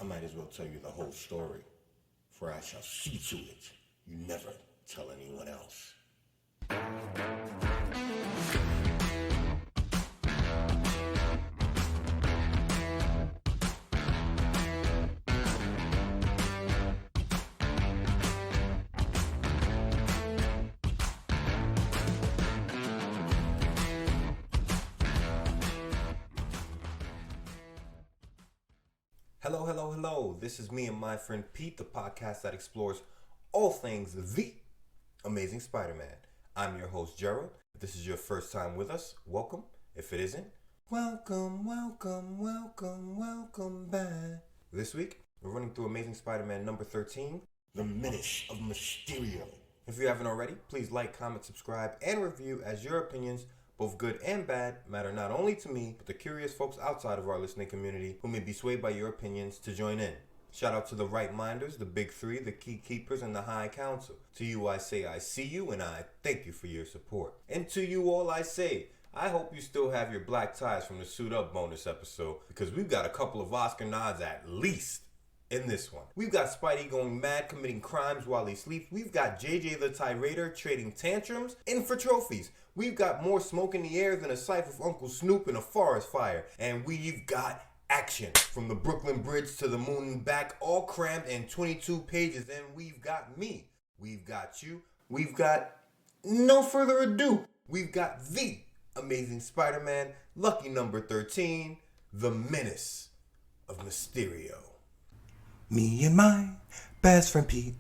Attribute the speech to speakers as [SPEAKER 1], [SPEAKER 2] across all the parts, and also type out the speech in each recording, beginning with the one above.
[SPEAKER 1] I might as well tell you the whole story, for I shall see to it you never tell anyone else. Hello. This is me and my friend Pete, the podcast that explores all things the Amazing Spider-Man. I'm your host, Gerald. If this is your first time with us, welcome. If it isn't, welcome back. This week, we're running through Amazing Spider-Man number 13, The Menace of Mysterio. If you haven't already, please like, comment, subscribe, and review, as your opinions, both good and bad, matter not only to me, but the curious folks outside of our listening community who may be swayed by your opinions to join in. Shout out to the right minders, the big three, the key keepers, and the high council. To you I say I see you, and I thank you for your support. And to you all I say, I hope you still have your black ties from the Suit Up bonus episode, because we've got a couple of Oscar nods at least in this one. We've got Spidey going mad, committing crimes while he sleeps. We've got JJ the Tirader trading tantrums in for trophies. We've got more smoke in the air than a cyph of Uncle Snoop in a forest fire. And we've got action from the Brooklyn Bridge to the moon and back, all crammed in 22 pages. And we've got me. We've got you. We've got, no further ado, we've got the Amazing Spider-Man, lucky number 13, The Menace of Mysterio.
[SPEAKER 2] Me and my best friend Pete,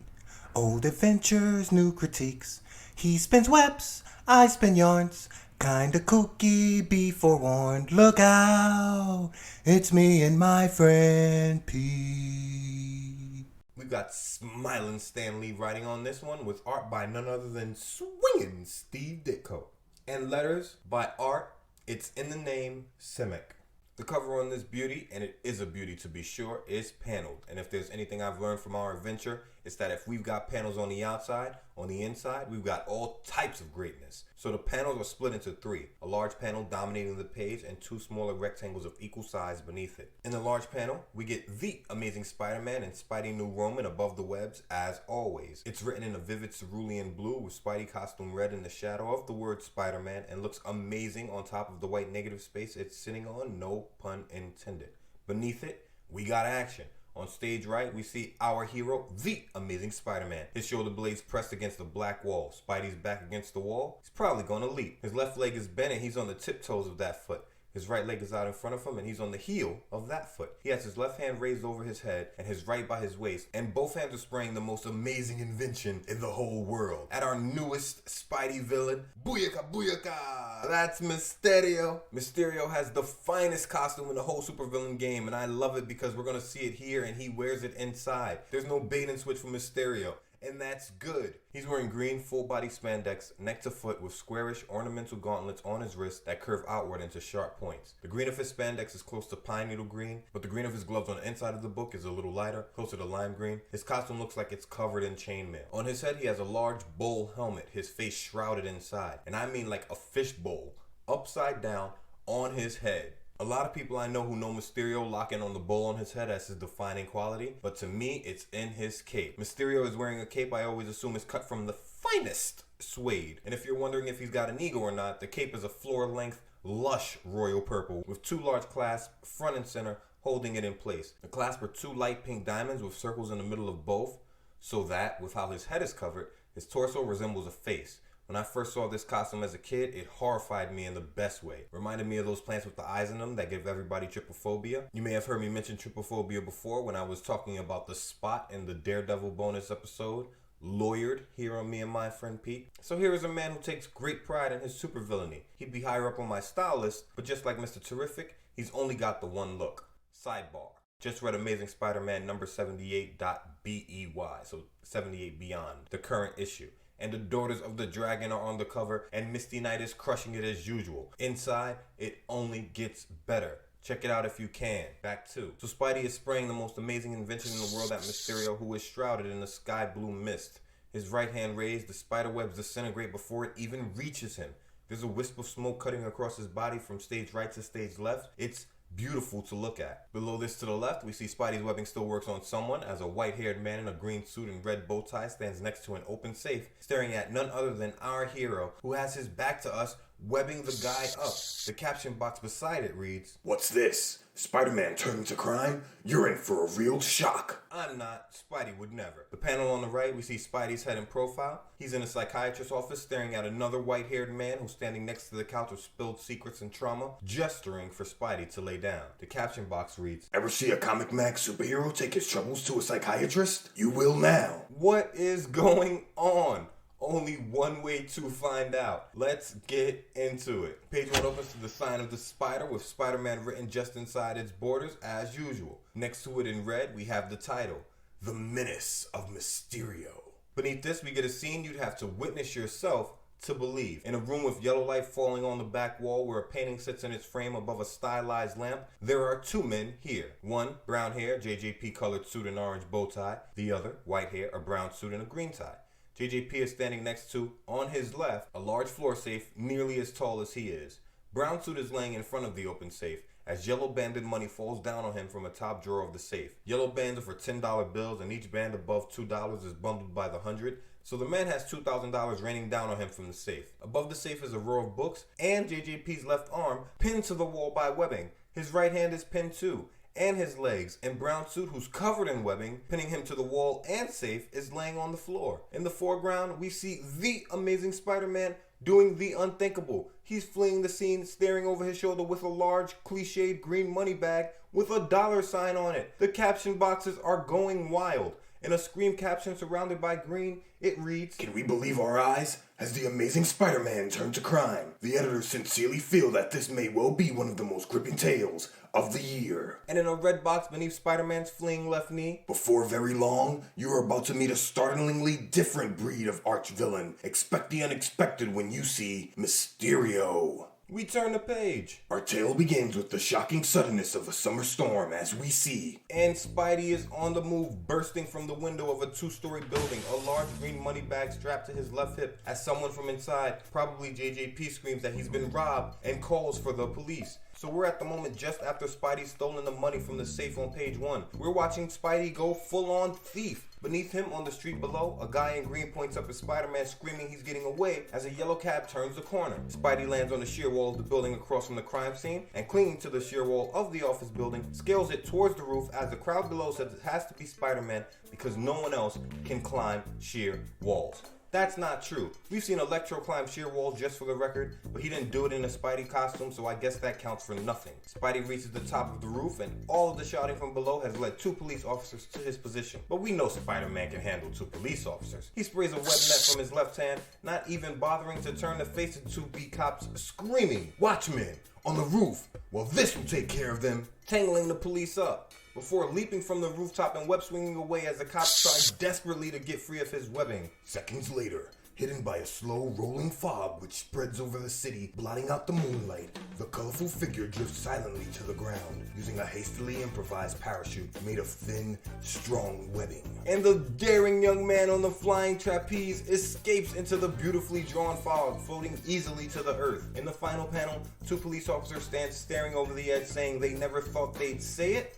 [SPEAKER 2] old adventures, new critiques. He spins webs, I spin yarns, kinda kooky, be forewarned. Look out, it's me and my friend Pete.
[SPEAKER 1] We've got Smiling Stan Lee writing on this one with art by none other than Swingin' Steve Ditko. And letters by Art, it's in the name, Simic. The cover on this beauty, and it is a beauty to be sure, is paneled. And if there's anything I've learned from our adventure, it's that if we've got panels on the outside, on the inside, we've got all types of greatness. So the panels are split into three. A large panel dominating the page and two smaller rectangles of equal size beneath it. In the large panel, we get the Amazing Spider-Man and Spidey New Roman above the webs as always. It's written in a vivid cerulean blue with Spidey costume red in the shadow of the word Spider-Man and looks amazing on top of the white negative space it's sitting on, no pun intended. Beneath it, we got action. On stage right, we see our hero, the Amazing Spider-Man. His shoulder blades pressed against the black wall. Spidey's back against the wall. He's probably gonna leap. His left leg is bent and he's on the tiptoes of that foot. His right leg is out in front of him and he's on the heel of that foot. He has his left hand raised over his head and his right by his waist. And both hands are spraying the most amazing invention in the whole world. At our newest Spidey villain, Booyaka Booyaka! That's Mysterio. Mysterio has the finest costume in the whole supervillain game, and I love it because we're gonna see it here and he wears it inside. There's no bait and switch for Mysterio. And that's good. He's wearing green full-body spandex, neck to foot, with squarish ornamental gauntlets on his wrist that curve outward into sharp points. The green of his spandex is close to pine needle green, but the green of his gloves on the inside of the book is a little lighter, closer to lime green. His costume looks like it's covered in chainmail. On his head, he has a large bowl helmet, his face shrouded inside. And I mean like a fish bowl, upside down, on his head. A lot of people I know who know Mysterio lock in on the bowl on his head as his defining quality, but to me, it's in his cape. Mysterio is wearing a cape I always assume is cut from the finest suede. And if you're wondering if he's got an ego or not, the cape is a floor-length, lush royal purple with two large clasps front and center holding it in place. The clasps are two light pink diamonds with circles in the middle of both, so that, with how his head is covered, his torso resembles a face. When I first saw this costume as a kid, it horrified me in the best way. Reminded me of those plants with the eyes in them that give everybody trypophobia. You may have heard me mention trypophobia before when I was talking about the spot in the Daredevil bonus episode, Lawyered, here on Me and My Friend Pete. So here is a man who takes great pride in his supervillainy. He'd be higher up on my style list, but just like Mr. Terrific, he's only got the one look. Sidebar. Just read Amazing Spider-Man number 78.BEY, so 78 Beyond, the current issue. And the Daughters of the Dragon are on the cover, and Misty Knight is crushing it as usual. Inside, it only gets better. Check it out if you can. Back to. So Spidey is spraying the most amazing invention in the world at Mysterio, who is shrouded in the sky blue mist. His right hand raised, the spider webs disintegrate before it even reaches him. There's a wisp of smoke cutting across his body from stage right to stage left. It's beautiful to look at. Below this to the left, we see Spidey's webbing still works on someone as a white-haired man in a green suit and red bow tie stands next to an open safe, staring at none other than our hero, who has his back to us, webbing the guy up. The caption box beside it reads,
[SPEAKER 2] "What's this? Spider-Man turning to crime? You're in for a real shock."
[SPEAKER 1] I'm not. Spidey would never. The panel on the right, we see Spidey's head in profile. He's in a psychiatrist's office staring at another white-haired man who's standing next to the couch of spilled secrets and trauma, gesturing for Spidey to lay down. The caption box reads,
[SPEAKER 2] "Ever see a comic mag superhero take his troubles to a psychiatrist? You will now."
[SPEAKER 1] What is going on? Only one way to find out. Let's get into it. Page 1 opens to the sign of the spider with Spider-Man written just inside its borders as usual. Next to it in red, we have the title, The Menace of Mysterio. Beneath this, we get a scene you'd have to witness yourself to believe. In a room with yellow light falling on the back wall where a painting sits in its frame above a stylized lamp, there are two men here. One, brown hair, JJP colored suit and orange bow tie. The other, white hair, a brown suit and a green tie. JJP is standing next to, on his left, a large floor safe nearly as tall as he is. Brown suit is laying in front of the open safe as yellow banded money falls down on him from a top drawer of the safe. Yellow bands are for $10 bills and each band above $2 is bundled by the 100. So the man has $2,000 raining down on him from the safe. Above the safe is a row of books and JJP's left arm pinned to the wall by webbing. His right hand is pinned too. And his legs, and brown suit, who's covered in webbing, pinning him to the wall and safe, is laying on the floor. In the foreground, we see the Amazing Spider-Man doing the unthinkable. He's fleeing the scene, staring over his shoulder with a large, cliched green money bag with a dollar sign on it. The caption boxes are going wild. In a screen caption surrounded by green, it reads,
[SPEAKER 2] "Can we believe our eyes? Has the Amazing Spider-Man turned to crime? The editors sincerely feel that this may well be one of the most gripping tales of the year."
[SPEAKER 1] And in a red box beneath Spider-Man's fleeing left knee,
[SPEAKER 2] "Before very long, you are about to meet a startlingly different breed of arch-villain. Expect the unexpected when you see Mysterio."
[SPEAKER 1] we turn the page.
[SPEAKER 2] Our tale begins with the shocking suddenness of a summer storm as we see.
[SPEAKER 1] And Spidey is on the move, bursting from the window of a 2-story building, a large green money bag strapped to his left hip as someone from inside, probably JJP, screams that he's been robbed and calls for the police. So we're at the moment just after Spidey's stolen the money from the safe on page 1. We're watching Spidey go full-on thief. Beneath him on the street below, a guy in green points up at Spider-Man screaming he's getting away as a yellow cab turns the corner. Spidey lands on the sheer wall of the building across from the crime scene and clinging to the sheer wall of the office building, scales it towards the roof as the crowd below says it has to be Spider-Man because no one else can climb sheer walls. That's not true. We've seen Electro climb sheer walls just for the record, but he didn't do it in a Spidey costume, so I guess that counts for nothing. Spidey reaches the top of the roof, and all of the shouting from below has led 2 police officers to his position. But we know Spider-Man can handle 2 police officers. He sprays a web net from his left hand, not even bothering to turn to face the 2 beat cops, screaming, "Watchmen! On the roof! Well, this will take care of them!" tangling the police up, before leaping from the rooftop and web swinging away as the cops try desperately to get free of his webbing.
[SPEAKER 2] Seconds later, hidden by a slow rolling fog which spreads over the city, blotting out the moonlight, the colorful figure drifts silently to the ground, using a hastily improvised parachute made of thin, strong webbing.
[SPEAKER 1] And the daring young man on the flying trapeze escapes into the beautifully drawn fog, floating easily to the earth. In the final panel, 2 police officers stand staring over the edge saying they never thought they'd say it,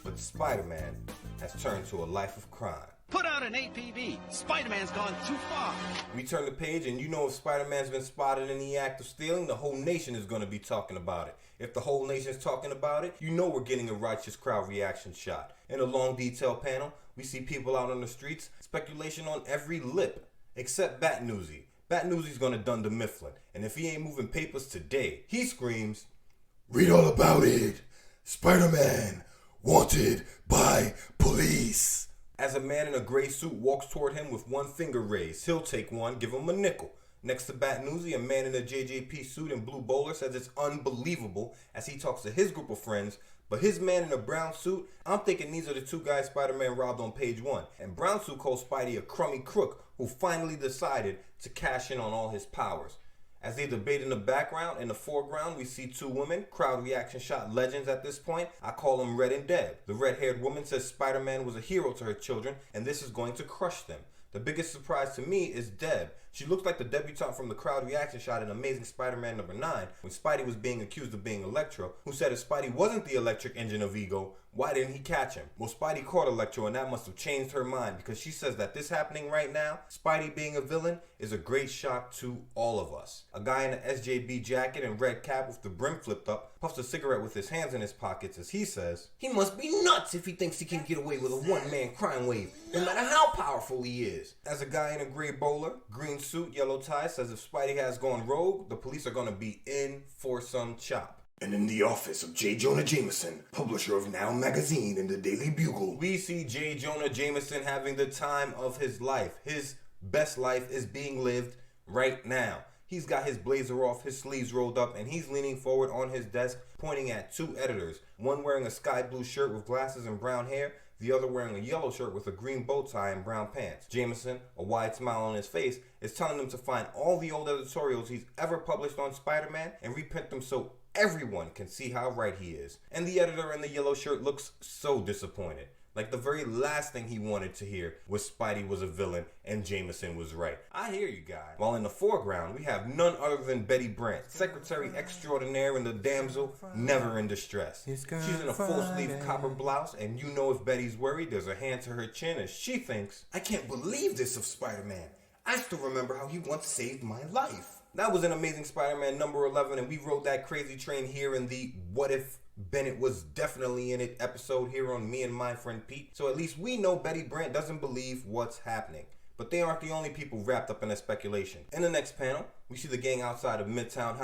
[SPEAKER 1] but Spider-Man has turned to a life of crime.
[SPEAKER 3] Put out an APB. Spider-Man's gone too far.
[SPEAKER 1] We turn the page and you know if Spider-Man's been spotted in the act of stealing, the whole nation is going to be talking about it. If the whole nation's talking about it, you know we're getting a righteous crowd reaction shot. In a long detail panel, we see people out on the streets, speculation on every lip, except Bat Newsy. Bat Newsy's going to done to Mifflin, and if he ain't moving papers today, he screams,
[SPEAKER 2] "Read all about it! Spider-Man wanted by police!"
[SPEAKER 1] As a man in a gray suit walks toward him with one finger raised, he'll take one, give him a nickel. Next to Bat Newsy, a man in a JJP suit and blue bowler says it's unbelievable as he talks to his group of friends, but his man in a brown suit, I'm thinking these are the 2 guys Spider-Man robbed on page 1. And brown suit calls Spidey a crummy crook who finally decided to cash in on all his powers. As they debate in the background, in the foreground, we see 2 women, crowd reaction shot legends at this point. I call them Red and Deb. The red-haired woman says Spider-Man was a hero to her children, and this is going to crush them. The biggest surprise to me is Deb. She looks like the debutante from the crowd reaction shot in Amazing Spider-Man number 9 when Spidey was being accused of being Electro, who said if Spidey wasn't the electric engine of Ego, why didn't he catch him? Well, Spidey caught Electro, and that must have changed her mind because she says that this happening right now, Spidey being a villain, is a great shock to all of us. A guy in an SJB jacket and red cap with the brim flipped up puffs a cigarette with his hands in his pockets as he says, "He must be nuts if he thinks he can get away with a one-man crime wave, no matter how powerful he is." As a guy in a gray bowler, green suit, yellow tie says if Spidey has gone rogue, the police are going to be in for some chop.
[SPEAKER 2] And in the office of J. Jonah Jameson, publisher of Now Magazine and the Daily Bugle,
[SPEAKER 1] we see J. Jonah Jameson having the time of his life. His best life is being lived right now. He's got his blazer off, his sleeves rolled up, and he's leaning forward on his desk, pointing at two editors, one wearing a sky blue shirt with glasses and brown hair, the other wearing a yellow shirt with a green bow tie and brown pants. Jameson, a wide smile on his face, is telling them to find all the old editorials he's ever published on Spider-Man and reprint them so everyone can see how right he is. And the editor in the yellow shirt looks so disappointed. Like the very last thing he wanted to hear was Spidey was a villain and Jameson was right. I hear you guys. While in the foreground, we have none other than Betty Brandt, secretary extraordinaire and the damsel never in distress. She's in a full-sleeve copper blouse, and you know if Betty's worried, there's a hand to her chin as she thinks,
[SPEAKER 2] I can't believe this of Spider-Man. I still remember how he once saved my life.
[SPEAKER 1] That was an Amazing Spider-Man number 11, and we rode that crazy train here in the What If Bennett Was Definitely In It episode here on Me and My Friend Pete. So at least we know Betty Brandt doesn't believe what's happening. But they aren't the only people wrapped up in that speculation. In the next panel, we see the gang outside of Midtown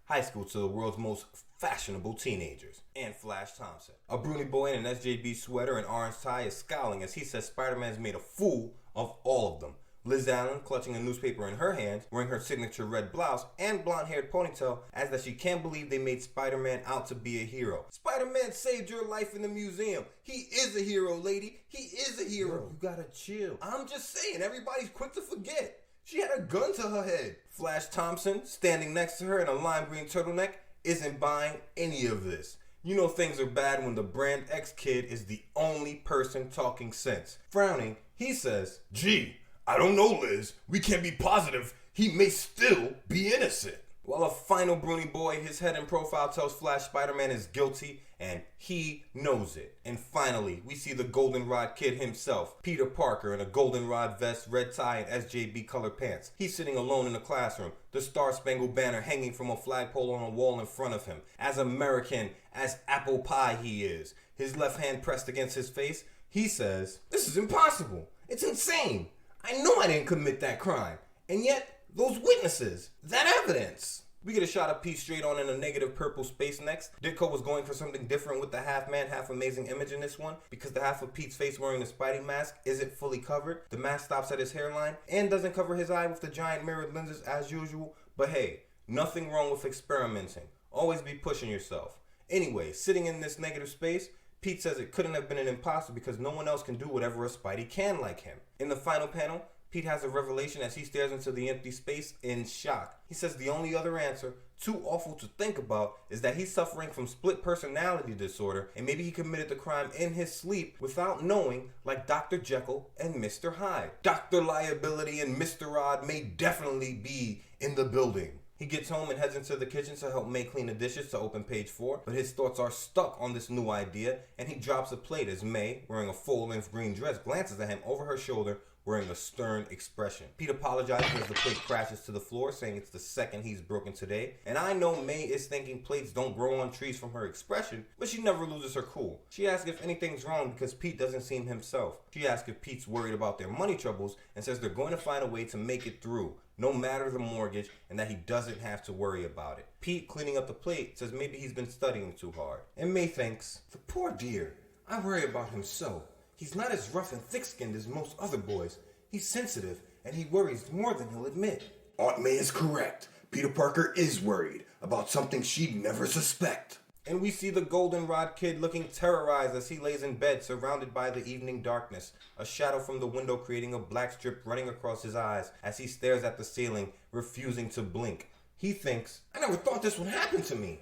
[SPEAKER 1] high school to the world's most fashionable teenagers, and Flash Thompson. A Bruni boy in an SJB sweater and orange tie is scowling as he says Spider-Man's made a fool of all of them. Liz Allen, clutching a newspaper in her hand, wearing her signature red blouse and blonde-haired ponytail, adds that she can't believe they made Spider-Man out to be a hero. Spider-Man saved your life in the museum. He is a hero, lady. He is a hero. Yo, you gotta chill. I'm just saying, everybody's quick to forget. She had a gun to her head. Flash Thompson, standing next to her in a lime green turtleneck, isn't buying any of this. You know things are bad when the Brandt X-Kid is the only person talking sense. Frowning, he says,
[SPEAKER 2] "Gee, I don't know, Liz. We can't be positive. He may still be innocent."
[SPEAKER 1] While a final Bruni boy, his head in profile tells Flash Spider-Man is guilty, and he knows it. And finally, we see the Goldenrod Kid himself, Peter Parker, in a goldenrod vest, red tie, and SJB colored pants. He's sitting alone in the classroom, the Star-Spangled Banner hanging from a flagpole on a wall in front of him. As American as apple pie he is, his left hand pressed against his face, he says, "This is impossible. It's insane. I know I didn't commit that crime. And yet, those witnesses, that evidence." We get a shot of Pete straight on in a negative purple space next. Ditko was going for something different with the half-man, half-amazing image in this one because the half of Pete's face wearing the Spidey mask isn't fully covered. The mask stops at his hairline and doesn't cover his eye with the giant mirrored lenses as usual. But hey, nothing wrong with experimenting. Always be pushing yourself. Anyway, sitting in this negative space, Pete says it couldn't have been an imposter because no one else can do whatever a Spidey can like him. In the final panel, Pete has a revelation as he stares into the empty space in shock. He says the only other answer, too awful to think about, is that he's suffering from split personality disorder and maybe he committed the crime in his sleep without knowing, like Dr. Jekyll and Mr. Hyde. Dr. Liability and Mr. Rod may definitely be in the building. He gets home and heads into the kitchen to help May clean the dishes to open page 4, but his thoughts are stuck on this new idea and he drops a plate as May, wearing a full-length green dress, glances at him over her shoulder wearing a stern expression. Pete apologizes as the plate crashes to the floor, saying it's the second he's broken today. And I know May is thinking plates don't grow on trees from her expression, but she never loses her cool. She asks if anything's wrong because Pete doesn't seem himself. She asks if Pete's worried about their money troubles and says they're going to find a way to make it through, no matter the mortgage, and that he doesn't have to worry about it. Pete, cleaning up the plate, says maybe he's been studying too hard. And May thinks, the poor dear, I worry about him so. He's not as rough and thick-skinned as most other boys. He's sensitive, and he worries more than he'll admit.
[SPEAKER 2] Aunt May is correct. Peter Parker is worried about something she'd never suspect.
[SPEAKER 1] And we see the Goldenrod Kid looking terrorized as he lays in bed, surrounded by the evening darkness. A shadow from the window creating a black strip running across his eyes as he stares at the ceiling, refusing to blink. He thinks, I never thought this would happen to me.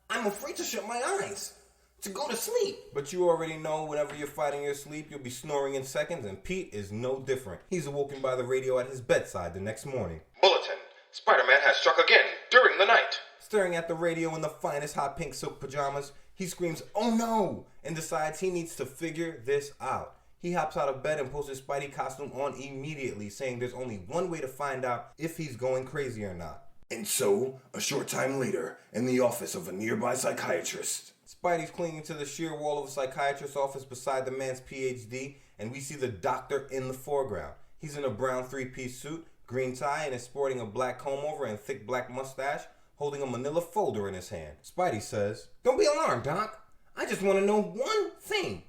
[SPEAKER 1] I'm afraid to shut my eyes. to go to sleep. But you already know whenever you're fighting your sleep, you'll be snoring in seconds, and Pete is no different. He's awoken by the radio at his bedside the next morning.
[SPEAKER 2] Bulletin. Spider-Man has struck again during the night.
[SPEAKER 1] Staring at the radio in the finest hot pink silk pajamas, he screams, "Oh no!" and decides he needs to figure this out. He hops out of bed and pulls his Spidey costume on immediately, saying there's only one way to find out if he's going crazy or not.
[SPEAKER 2] And so, a short time later, in the office of a nearby psychiatrist.
[SPEAKER 1] Spidey's clinging to the sheer wall of a psychiatrist's office beside the man's PhD, and we see the doctor in the foreground. He's in a brown three-piece suit, green tie, and is sporting a black comb-over and thick black mustache, holding a manila folder in his hand. Spidey says, "Don't be alarmed, Doc. I just want to know one thing.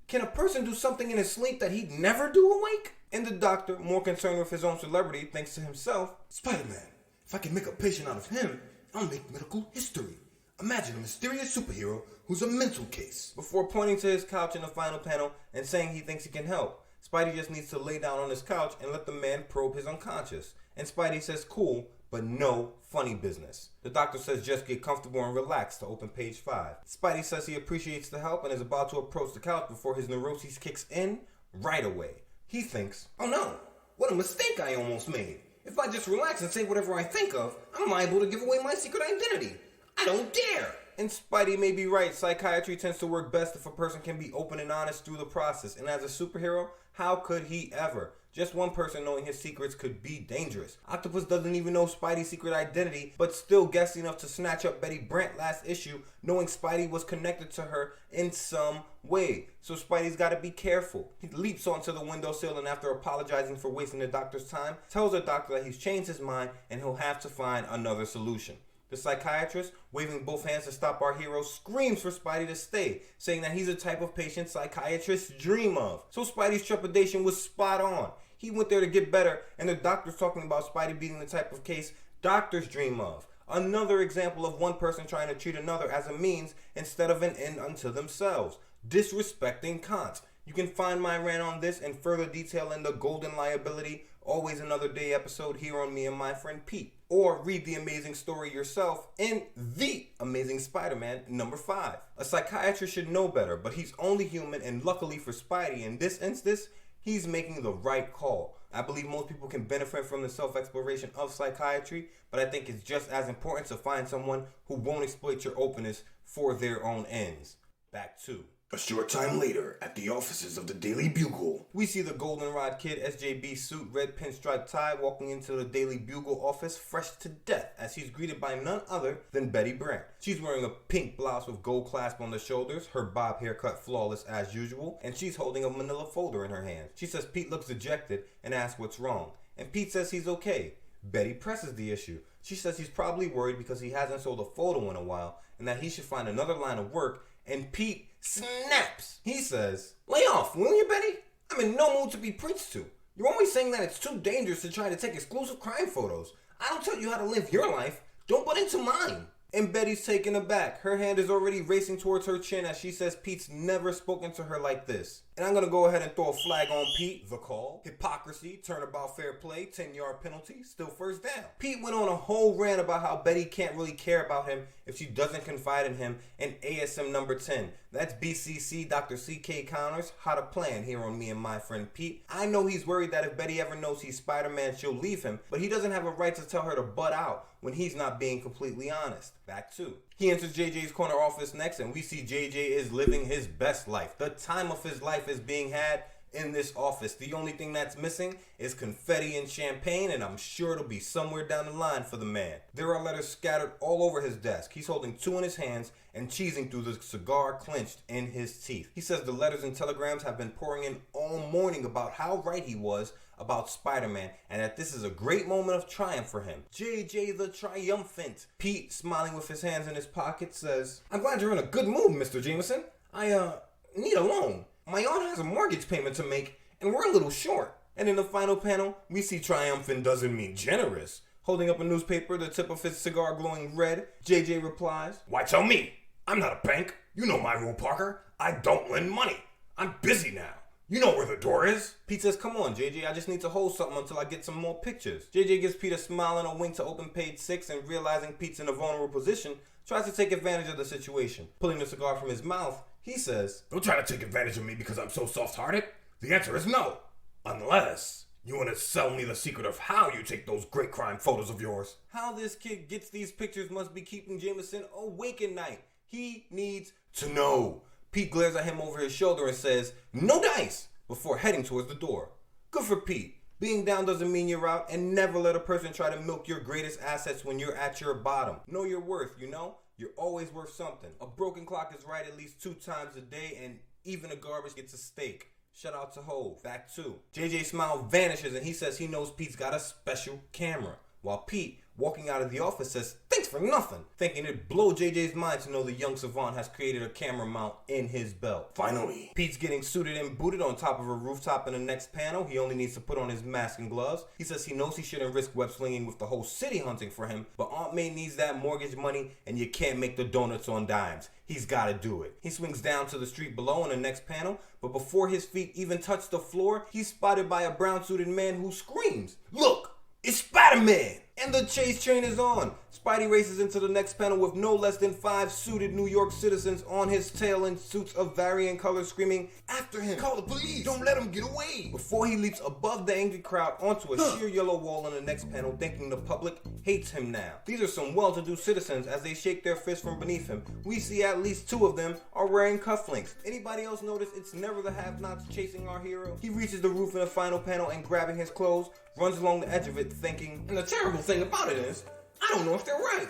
[SPEAKER 1] Can a person do something in his sleep that he'd never do awake?" And the doctor, more concerned with his own celebrity, thinks to himself,
[SPEAKER 2] Spider-Man, if I can make a patient out of him, I'll make medical history. Imagine a mysterious superhero who's a mental case.
[SPEAKER 1] before pointing to his couch in the final panel and saying he thinks he can help. Spidey just needs to lay down on his couch and let the man probe his unconscious. And Spidey says cool, but no funny business. The doctor says just get comfortable and relax to open page 5. Spidey says he appreciates the help and is about to approach the couch before his neuroses kicks in right away. He thinks, "Oh no, what a mistake I almost made. If I just relax and say whatever I think of, I'm liable to give away my secret identity. I don't dare." And Spidey may be right. Psychiatry tends to work best if a person can be open and honest through the process. And as a superhero, how could he ever? Just one person knowing his secrets could be dangerous. Octopus doesn't even know Spidey's secret identity, but still guessed enough to snatch up Betty Brandt last issue, knowing Spidey was connected to her in some way. So Spidey's got to be careful. He leaps onto the windowsill and after apologizing for wasting the doctor's time, tells the doctor that he's changed his mind and he'll have to find another solution. The psychiatrist, waving both hands to stop our hero, screams for Spidey to stay, saying that he's the type of patient psychiatrists dream of. So Spidey's trepidation was spot on. He went there to get better, and the doctor's talking about Spidey being the type of case doctors dream of. Another example of one person trying to treat another as a means instead of an end unto themselves. Disrespecting Kant. You can find my rant on this in further detail in the Golden Liability, Always Another Day episode here on Me and My Friend Pete. Or read the amazing story yourself in The Amazing Spider-Man number 5. A psychiatrist should know better, but he's only human, and luckily for Spidey in this instance, he's making the right call. I believe most people can benefit from the self-exploration of psychiatry, but I think it's just as important to find someone who won't exploit your openness for their own ends. Back to
[SPEAKER 2] A short time later, at the offices of the Daily Bugle,
[SPEAKER 1] we see the Goldenrod Kid, SJB suit, red pinstripe tie, walking into the Daily Bugle office fresh to death as he's greeted by none other than Betty Brandt. She's wearing a pink blouse with gold clasp on the shoulders, her bob haircut flawless as usual, and she's holding a manila folder in her hand. She says Pete looks dejected and asks what's wrong, and Pete says he's okay. Betty presses the issue. She says he's probably worried because he hasn't sold a photo in a while and that he should find another line of work, and Pete snaps. He says, "Lay off, will you, Betty? I'm in no mood to be preached to. You're always saying that it's too dangerous to try to take exclusive crime photos. I don't tell you how to live your life. Don't butt into mine." And Betty's taken aback. Her hand is already racing towards her chin as she says Pete's never spoken to her like this. And I'm going to go ahead and throw a flag on Pete. The call. Hypocrisy. Turnabout fair play. 10-yard penalty. Still first down. Pete went on a whole rant about how Betty can't really care about him if she doesn't confide in him in ASM number 10. That's BCC Dr. C.K. Connors, How to Plan here on Me and My Friend Pete. I know he's worried that if Betty ever knows he's Spider-Man, she'll leave him, but he doesn't have a right to tell her to butt out when he's not being completely honest. Back to. He enters JJ's corner office next, and we see JJ is living his best life. The time of his life is being had in this office. The only thing that's missing is confetti and champagne, and I'm sure it'll be somewhere down the line for the man. There are letters scattered all over his desk. He's holding 2 in his hands and cheesing through the cigar clenched in his teeth. He says the letters and telegrams have been pouring in all morning about how right he was about Spider-Man, and that this is a great moment of triumph for him. JJ the Triumphant. Pete, smiling with his hands in his pocket, says, "I'm glad you're in a good mood, Mr. Jameson. I need a loan. My aunt has a mortgage payment to make, and we're a little short." And in the final panel, we see triumphant doesn't mean generous. Holding up a newspaper, the tip of his cigar glowing red, JJ replies,
[SPEAKER 2] "Why tell me? I'm not a bank. You know my rule, Parker. I don't lend money. I'm busy now. You know where the door is."
[SPEAKER 1] Pete says, "Come on, JJ, I just need to hold something until I get some more pictures." JJ gives Pete a smile and a wink to open page 6, and realizing Pete's in a vulnerable position, tries to take advantage of the situation. Pulling the cigar from his mouth, He says,
[SPEAKER 4] "Don't try to take advantage of me because I'm so soft-hearted. The answer is no. Unless you want to sell me the secret of how you take those great crime photos of yours."
[SPEAKER 1] How this kid gets these pictures must be keeping Jameson awake at night. He needs to know. Pete glares at him over his shoulder and says, "No dice," before heading towards the door. Good for Pete. Being down doesn't mean you're out, and never let a person try to milk your greatest assets when you're at your bottom. Know your worth, you know? You're always worth something. A broken clock is right at least 2 times a day, and even a garbage gets a steak. Shout out to Hov. Back 2. JJ's smile vanishes, and he says he knows Pete's got a special camera. While Pete, walking out of the office, says, "Thanks for nothing," thinking it'd blow JJ's mind to know the young savant has created a camera mount in his belt.
[SPEAKER 4] Finally.
[SPEAKER 1] Pete's getting suited and booted on top of a rooftop in the next panel. He only needs to put on his mask and gloves. He says he knows he shouldn't risk web slinging with the whole city hunting for him, but Aunt May needs that mortgage money, and you can't make the donuts on dimes. He's got to do it. He swings down to the street below in the next panel, but before his feet even touch the floor, he's spotted by a brown-suited man who screams, "Look! It's Spider-Man!" And the chase train is on. Spidey races into the next panel with no less than 5 suited New York citizens on his tail in suits of varying colors screaming, "After him! Call the police! Don't let him get away!" Before he leaps above the angry crowd onto a sheer yellow wall in the next panel, thinking the public hates him now. These are some well-to-do citizens. As they shake their fists from beneath him, we see at least 2 of them are wearing cufflinks. Anybody else notice it's never the have-nots chasing our hero? He reaches the roof in the final panel and, grabbing his clothes, runs along the edge of it thinking, "And the terrible thing about it is, I don't know if they're right.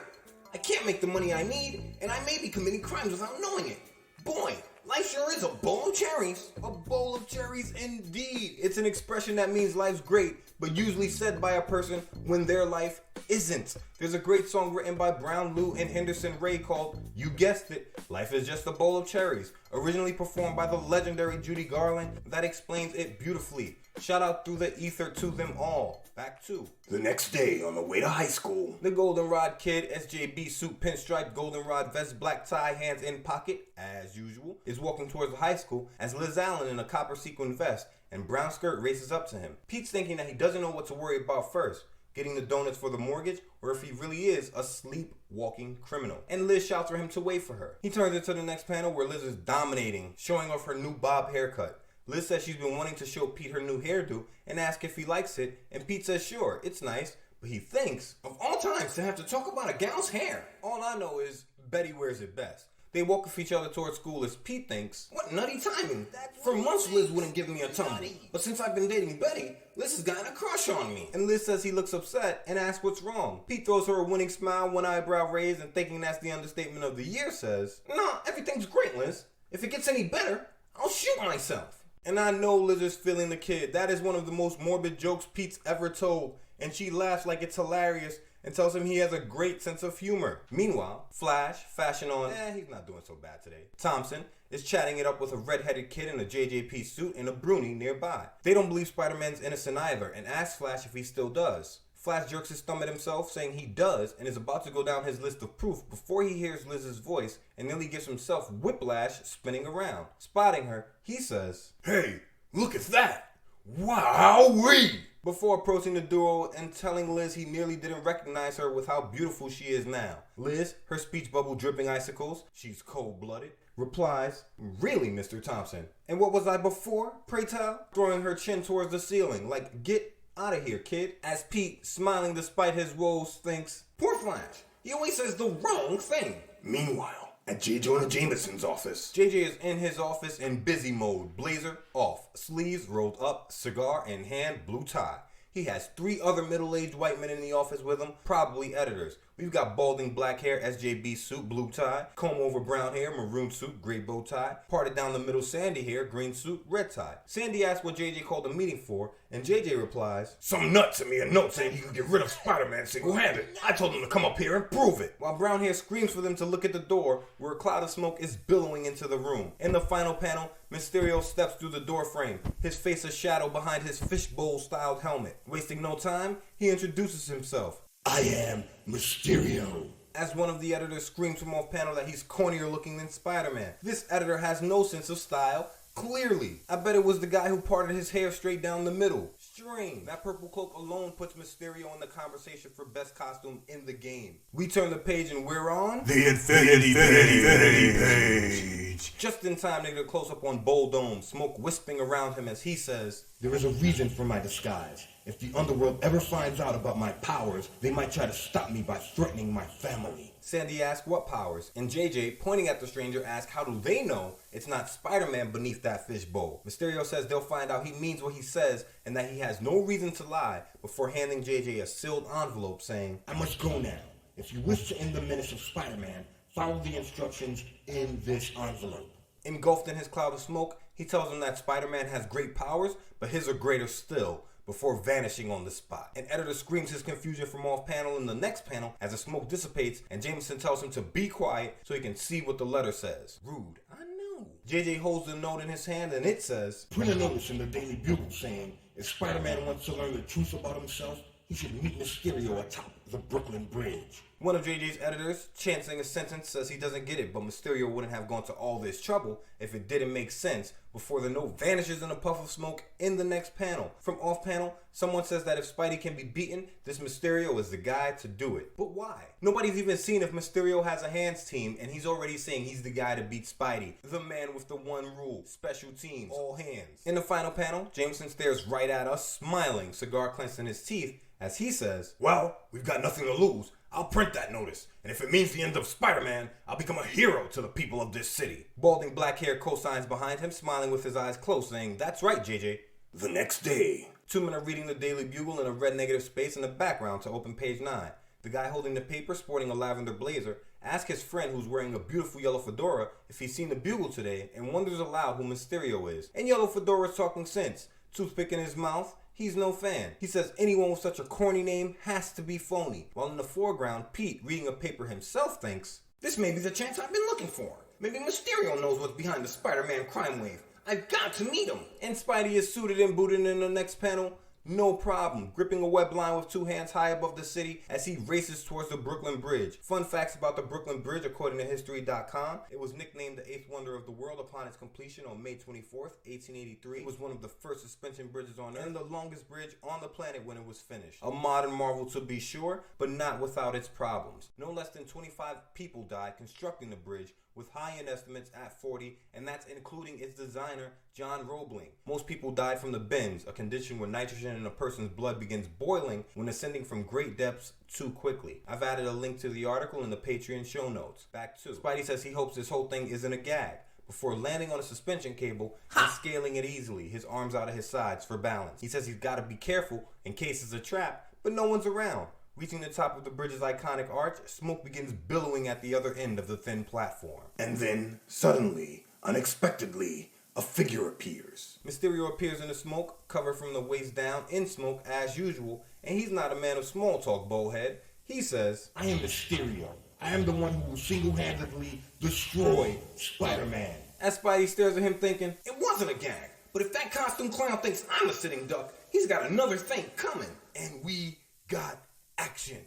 [SPEAKER 1] I can't make the money I need, and I may be committing crimes without knowing it. Boy, life sure is a bowl of cherries." A bowl of cherries indeed. It's an expression that means life's great, but usually said by a person when their life isn't. There's a great song written by Brown, Lou, and Henderson Ray called, you guessed it, "Life is Just a Bowl of Cherries," originally performed by the legendary Judy Garland. That explains it beautifully. Shout out through the ether to them all. Back 2.
[SPEAKER 4] The next day, on the way to high school,
[SPEAKER 1] The Goldenrod Kid, SJB suit, pinstripe, goldenrod vest, black tie, hands in pocket, as usual, is walking towards the high school as Liz Allen in a copper sequin vest and brown skirt races up to him. Pete's thinking that he doesn't know what to worry about first, getting the donuts for the mortgage, or if he really is a sleepwalking criminal. And Liz shouts for him to wait for her. He turns into the next panel where Liz is dominating, showing off her new bob haircut. Liz says she's been wanting to show Pete her new hairdo and ask if he likes it, and Pete says sure, it's nice, but he thinks, of all times to have to talk about a gal's hair. All I know is Betty wears it best. They walk with each other towards school as Pete thinks, "What nutty timing. For months Liz wouldn't give me a tumble, but since I've been dating Betty, Liz has gotten a crush on me." And Liz says he looks upset and asks what's wrong. Pete throws her a winning smile, one eyebrow raised, and thinking that's the understatement of the year says, "Nah, everything's great, Liz. If it gets any better, I'll shoot myself." And I know Liz is feeling the kid. That is one of the most morbid jokes Pete's ever told, and she laughs like it's hilarious and tells him he has a great sense of humor. Meanwhile, Flash, fashion on, he's not doing so bad today. Thompson is chatting it up with a red-headed kid in a JJP suit and a broonie nearby. They don't believe Spider-Man's innocent either and ask Flash if he still does. Flash jerks his thumb at himself, saying he does, and is about to go down his list of proof before he hears Liz's voice and nearly gives himself whiplash spinning around. Spotting her, he says,
[SPEAKER 4] "Hey, look at that! Wowee!"
[SPEAKER 1] before approaching the duo and telling Liz he nearly didn't recognize her with how beautiful she is now. Liz, her speech bubble dripping icicles, she's cold-blooded, replies, "Really, Mr. Thompson? And what was I before, pray tell?" Throwing her chin towards the ceiling, like, "Get out of here, kid." As Pete, smiling despite his woes, thinks, "Poor Flash, he always says the wrong thing."
[SPEAKER 4] Meanwhile, at J. Jonah Jameson's office,
[SPEAKER 1] JJ is in his office in busy mode, blazer off, sleeves rolled up, cigar in hand, blue tie. He has 3 other middle-aged white men in the office with him, probably editors. We've got balding black hair, SJB suit, blue tie, comb over brown hair, maroon suit, gray bow tie, parted down the middle sandy hair, green suit, red tie. Sandy asks what JJ called a meeting for, and JJ replies,
[SPEAKER 4] "Some nut sent me a note saying he could get rid of Spider-Man single-handed. I told him to come up here and prove it."
[SPEAKER 1] While brown hair screams for them to look at the door, where a cloud of smoke is billowing into the room. In the final panel, Mysterio steps through the door frame, his face a shadow behind his fishbowl-styled helmet. Wasting no time, he introduces himself.
[SPEAKER 4] "I am Mysterio."
[SPEAKER 1] As one of the editors screams from off panel that he's cornier looking than Spider-Man. This editor has no sense of style, Clearly. I bet it was the guy who parted his hair straight down the middle. Strange. That purple cloak alone puts Mysterio in the conversation for best costume in the game. We turn the page and we're on
[SPEAKER 2] The Infinity Page.
[SPEAKER 1] Just in time, they get a close-up on Bull Dome, smoke wisping around him as he says,
[SPEAKER 4] There is a reason for my disguise. If the underworld ever finds out about my powers, they might try to stop me by threatening my family.
[SPEAKER 1] Sandy asks what powers, and JJ, pointing at the stranger, asks how do they know it's not Spider-Man beneath that fishbowl. Mysterio says they'll find out he means what he says and that he has no reason to lie before handing JJ a sealed envelope saying,
[SPEAKER 4] I must go now. If you wish to end the menace of Spider-Man, follow the instructions in this envelope.
[SPEAKER 1] Engulfed in his cloud of smoke, he tells him that Spider-Man has great powers, but his are greater still, before vanishing on the spot. An editor screams his confusion from off panel in the next panel as the smoke dissipates and Jameson tells him to be quiet so he can see what the letter says. Rude. I know. JJ holds the note in his hand and it says,
[SPEAKER 4] Print a notice in the Daily Bugle saying, if Spider-Man wants to learn the truth about himself, he should meet Mysterio atop the Brooklyn Bridge.
[SPEAKER 1] One of JJ's editors, chancing a sentence, says he doesn't get it, but Mysterio wouldn't have gone to all this trouble if it didn't make sense before the note vanishes in a puff of smoke in the next panel. From off panel, someone says that if Spidey can be beaten, this Mysterio is the guy to do it. But why? Nobody's even seen if Mysterio has a hands team, and he's already saying he's the guy to beat Spidey. The man with the one rule, special teams, all hands. In the final panel, Jameson stares right at us, smiling, cigar clenched in his teeth, as he says,
[SPEAKER 4] Well, we've got nothing to lose. I'll print that notice, and if it means the end of Spider-Man, I'll become a hero to the people of this city.
[SPEAKER 1] Balding black hair co-signs behind him, smiling with his eyes closed, saying, That's right, JJ.
[SPEAKER 4] The next day,
[SPEAKER 1] Two men are reading the Daily Bugle in a red negative space in the background to open page 9. The guy holding the paper, sporting a lavender blazer, asks his friend who's wearing a beautiful yellow fedora if he's seen the Bugle today and wonders aloud who Mysterio is. And Yellow Fedora's talking sense. Toothpick in his mouth. He's no fan. He says anyone with such a corny name has to be phony. While in the foreground, Pete, reading a paper himself, thinks,
[SPEAKER 4] this may be the chance I've been looking for. Maybe Mysterio knows what's behind the Spider-Man crime wave. I've got to meet him.
[SPEAKER 1] And Spidey is suited and booted in the next panel. No problem, gripping a web line with two hands high above the city as he races towards the Brooklyn Bridge. Fun facts about the Brooklyn Bridge, according to History.com. It was nicknamed the eighth wonder of the world upon its completion on May 24th, 1883. It was one of the first suspension bridges on Earth and the longest bridge on the planet when it was finished. A modern marvel to be sure, but not without its problems. No less than 25 people died constructing the bridge, with high-end estimates at 40, and that's including its designer, John Roebling. Most people died from the bends, a condition where nitrogen in a person's blood begins boiling when ascending from great depths too quickly. I've added a link to the article in the Patreon show notes. Back to Spidey says he hopes this whole thing isn't a gag, before landing on a suspension cable and scaling it easily, his arms out of his sides for balance. He says he's got to be careful in case it's a trap, but no one's around. Reaching the top of the bridge's iconic arch, smoke begins billowing at the other end of the thin platform.
[SPEAKER 4] And then, suddenly, unexpectedly, a figure appears.
[SPEAKER 1] Mysterio appears in the smoke, covered from the waist down, in smoke as usual, and he's not a man of small talk, Bowhead. He says,
[SPEAKER 4] I am Mysterio. I am the one who will single-handedly destroy Spider-Man.
[SPEAKER 1] As Spidey stares at him thinking,
[SPEAKER 4] It wasn't a gag, but if that costume clown thinks I'm a sitting duck, he's got another thing coming.
[SPEAKER 1] and we got action.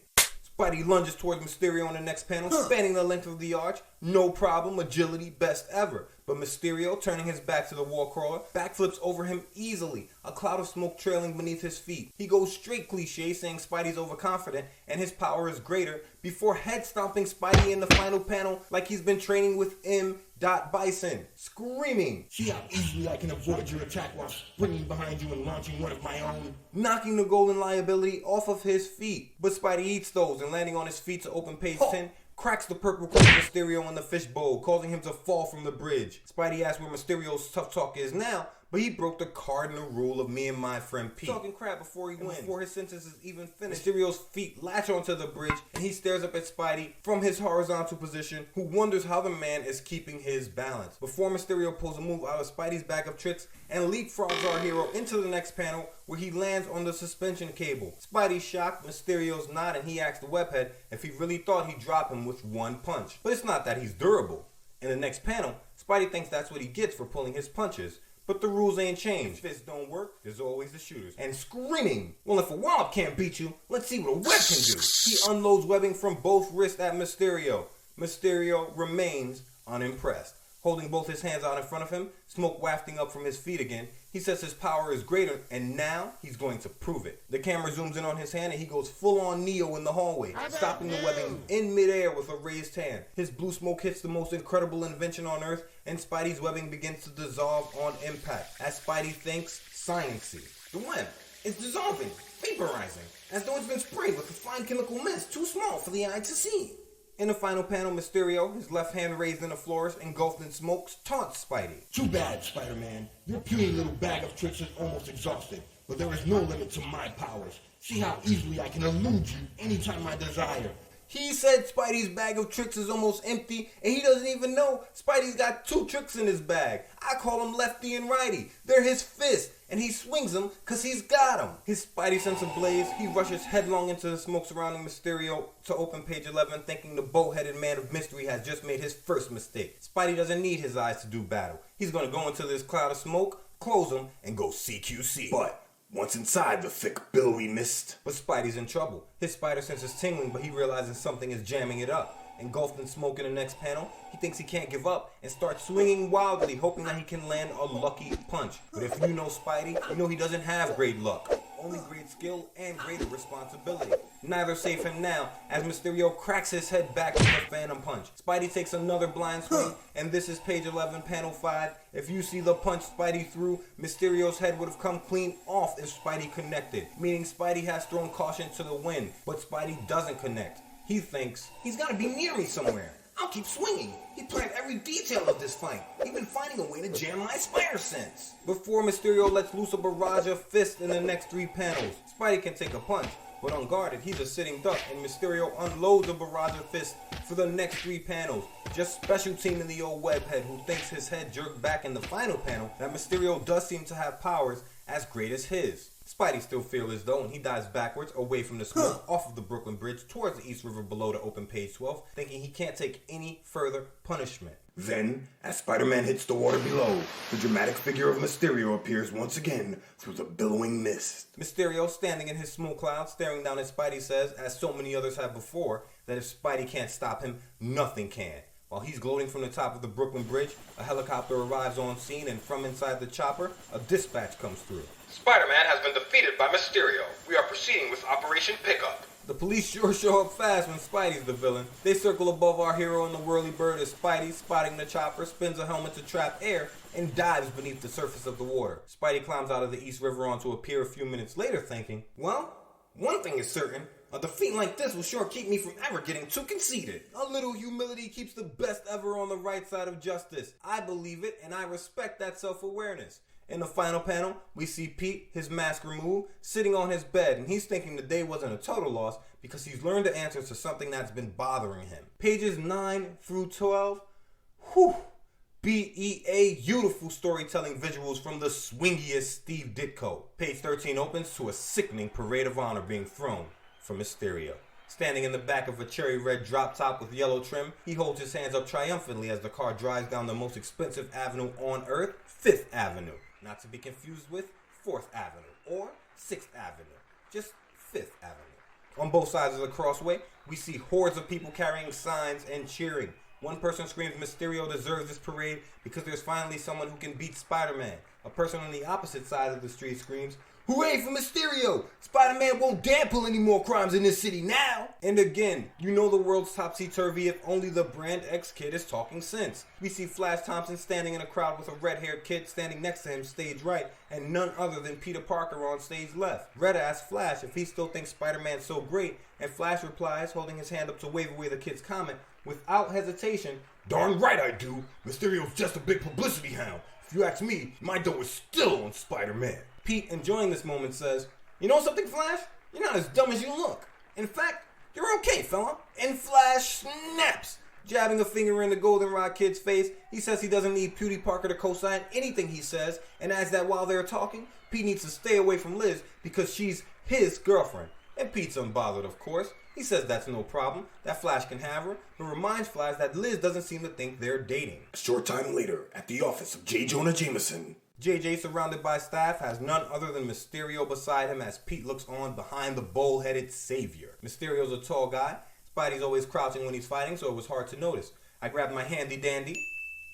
[SPEAKER 1] Spidey lunges towards Mysterio on the next panel, spanning the length of the arch. No problem, agility, best ever. But Mysterio, turning his back to the wall crawler, backflips over him easily, a cloud of smoke trailing beneath his feet. He goes straight cliche, saying Spidey's overconfident and his power is greater, before head-stomping Spidey in the final panel like he's been training with M. Bison, screaming,
[SPEAKER 4] See how easily I can avoid your attack while springing behind you and launching one of my own?
[SPEAKER 1] knocking the golden liability off of his feet. But Spidey eats those and landing on his feet to open page 10, cracks the purple coat of Mysterio in the fishbowl, causing him to fall from the bridge. Spidey asks where Mysterio's tough talk is now, but he broke the cardinal rule of me and my friend Pete. Talking crap before he wins. Before his sentence is even finished, Mysterio's feet latch onto the bridge, and he stares up at Spidey from his horizontal position, who wonders how the man is keeping his balance. Before Mysterio pulls a move out of Spidey's bag of tricks and leapfrogs our hero into the next panel, where he lands on the suspension cable. Spidey's shocked, Mysterio's not, and he asks the webhead if he really thought he'd drop him with one punch. But it's not that he's durable. In the next panel, Spidey thinks that's what he gets for pulling his punches. But the rules ain't changed. If fists don't work, there's always the shooters. And screaming, well, if a wallop can't beat you, let's see what a web can do. He unloads webbing from both wrists at Mysterio. Mysterio remains unimpressed. holding both his hands out in front of him, smoke wafting up from his feet again. He says his power is greater, and now he's going to prove it. The camera zooms in on his hand, and he goes full-on Neo in the hallway, stopping the webbing in midair with a raised hand. His blue smoke hits the most incredible invention on Earth, and Spidey's webbing begins to dissolve on impact. As Spidey thinks, science-y. The web is dissolving, vaporizing, as though it's been sprayed with a fine chemical mist too small for the eye to see. In the final panel, Mysterio, his left hand raised in the floors, engulfed in smoke, taunts Spidey.
[SPEAKER 4] Too bad, Spider-Man. Your puny little bag of tricks is almost exhausted, but there is no limit to my powers. See how easily I can elude you anytime I desire.
[SPEAKER 1] He said Spidey's bag of tricks is almost empty, and he doesn't even know Spidey's got 2 tricks in his bag. I call them lefty and righty. They're his fists, and he swings them because he's got them. His Spidey sense ablaze, he rushes headlong into the smoke surrounding Mysterio to open page 11, thinking the bow-headed man of mystery has just made his first mistake. Spidey doesn't need his eyes to do battle. He's going to go into this cloud of smoke, close them, and go CQC.
[SPEAKER 4] But once inside the thick, billowy mist.
[SPEAKER 1] But Spidey's in trouble. His spider sense is tingling, but he realizes something is jamming it up. Engulfed in smoke in the next panel, he thinks he can't give up and starts swinging wildly, hoping that he can land a lucky punch. But if you know Spidey, you know he doesn't have great luck. Only great skill and greater responsibility. Neither save him now, as Mysterio cracks his head back with a phantom punch. Spidey takes another blind swing, and this is page 11, panel 5. If you see the punch Spidey threw, Mysterio's head would have come clean off if Spidey connected, meaning Spidey has thrown caution to the wind, but Spidey doesn't connect. He thinks, he's got to be near me somewhere. I'll keep swinging. He planned every detail of this fight, even finding a way to jam my spider sense. Before Mysterio lets loose a barrage of fists in the next 3 panels, Spidey can take a punch, but unguarded, he's a sitting duck, and Mysterio unloads a barrage of fists for the next 3 panels. Just special teaming the old webhead who thinks his head jerked back in the final panel that Mysterio does seem to have powers as great as his. Spidey still fearless though, and he dives backwards away from the smoke off of the Brooklyn Bridge towards the East River below to open page 12, thinking he can't take any further punishment.
[SPEAKER 4] Then, as Spider-Man hits the water below, the dramatic figure of Mysterio appears once again through the billowing mist.
[SPEAKER 1] Mysterio, standing in his smoke cloud, staring down at Spidey, says, as so many others have before, that if Spidey can't stop him, nothing can. While he's gloating from the top of the Brooklyn Bridge, a helicopter arrives on scene, and from inside the chopper, a dispatch comes through.
[SPEAKER 5] Spider-Man has been defeated by Mysterio. We are proceeding with Operation Pickup.
[SPEAKER 1] The police sure show up fast when Spidey's the villain. They circle above our hero in the whirly bird as Spidey, spotting the chopper, spins a helmet to trap air and dives beneath the surface of the water. Spidey climbs out of the East River onto a pier a few minutes later thinking, well, one thing is certain. A defeat like this will sure keep me from ever getting too conceited. A little humility keeps the best ever on the right side of justice. I believe it, and I respect that self-awareness. In the final panel, we see Pete, his mask removed, sitting on his bed, and he's thinking the day wasn't a total loss because he's learned the answers to something that's been bothering him. Pages 9 through 12, whew, BEA, beautiful storytelling visuals from the swingiest Steve Ditko. Page 13 opens to a sickening parade of honor being thrown for Mysterio. Standing in the back of a cherry red drop top with yellow trim, he holds his hands up triumphantly as the car drives down the most expensive avenue on Earth, 5th Avenue. Not to be confused with 4th Avenue or 6th Avenue, just 5th Avenue. On both sides of the crossway, we see hordes of people carrying signs and cheering. One person screams Mysterio deserves this parade because there's finally someone who can beat Spider-Man. A person on the opposite side of the street screams, hooray for Mysterio! Spider-Man won't dare pull any more crimes in this city now! And again, you know the world's topsy-turvy if only the Brandt X-Kid is talking sense. We see Flash Thompson standing in a crowd with a red-haired kid standing next to him stage right, and none other than Peter Parker on stage left. Red asks Flash if he still thinks Spider-Man's so great, and Flash replies, holding his hand up to wave away the kid's comment, without hesitation,
[SPEAKER 4] Darn right I do. Mysterio's just a big publicity hound. If you ask me, my dough is still on Spider-Man.
[SPEAKER 1] Pete, enjoying this moment, says, you know something, Flash? You're not as dumb as you look. In fact, you're okay, fella. And Flash snaps, jabbing a finger in the Goldenrod kid's face. He says he doesn't need Pewdie Parker to co-sign anything he says, and adds that while they're talking, Pete needs to stay away from Liz because she's his girlfriend. And Pete's unbothered, of course. He says that's no problem, that Flash can have her, but reminds Flash that Liz doesn't seem to think they're dating.
[SPEAKER 4] A short time later, at the office of J. Jonah Jameson,
[SPEAKER 1] JJ, surrounded by staff, has none other than Mysterio beside him as Pete looks on behind the bull-headed savior. Mysterio's a tall guy. Spidey's always crouching when he's fighting, so it was hard to notice. I grabbed my handy-dandy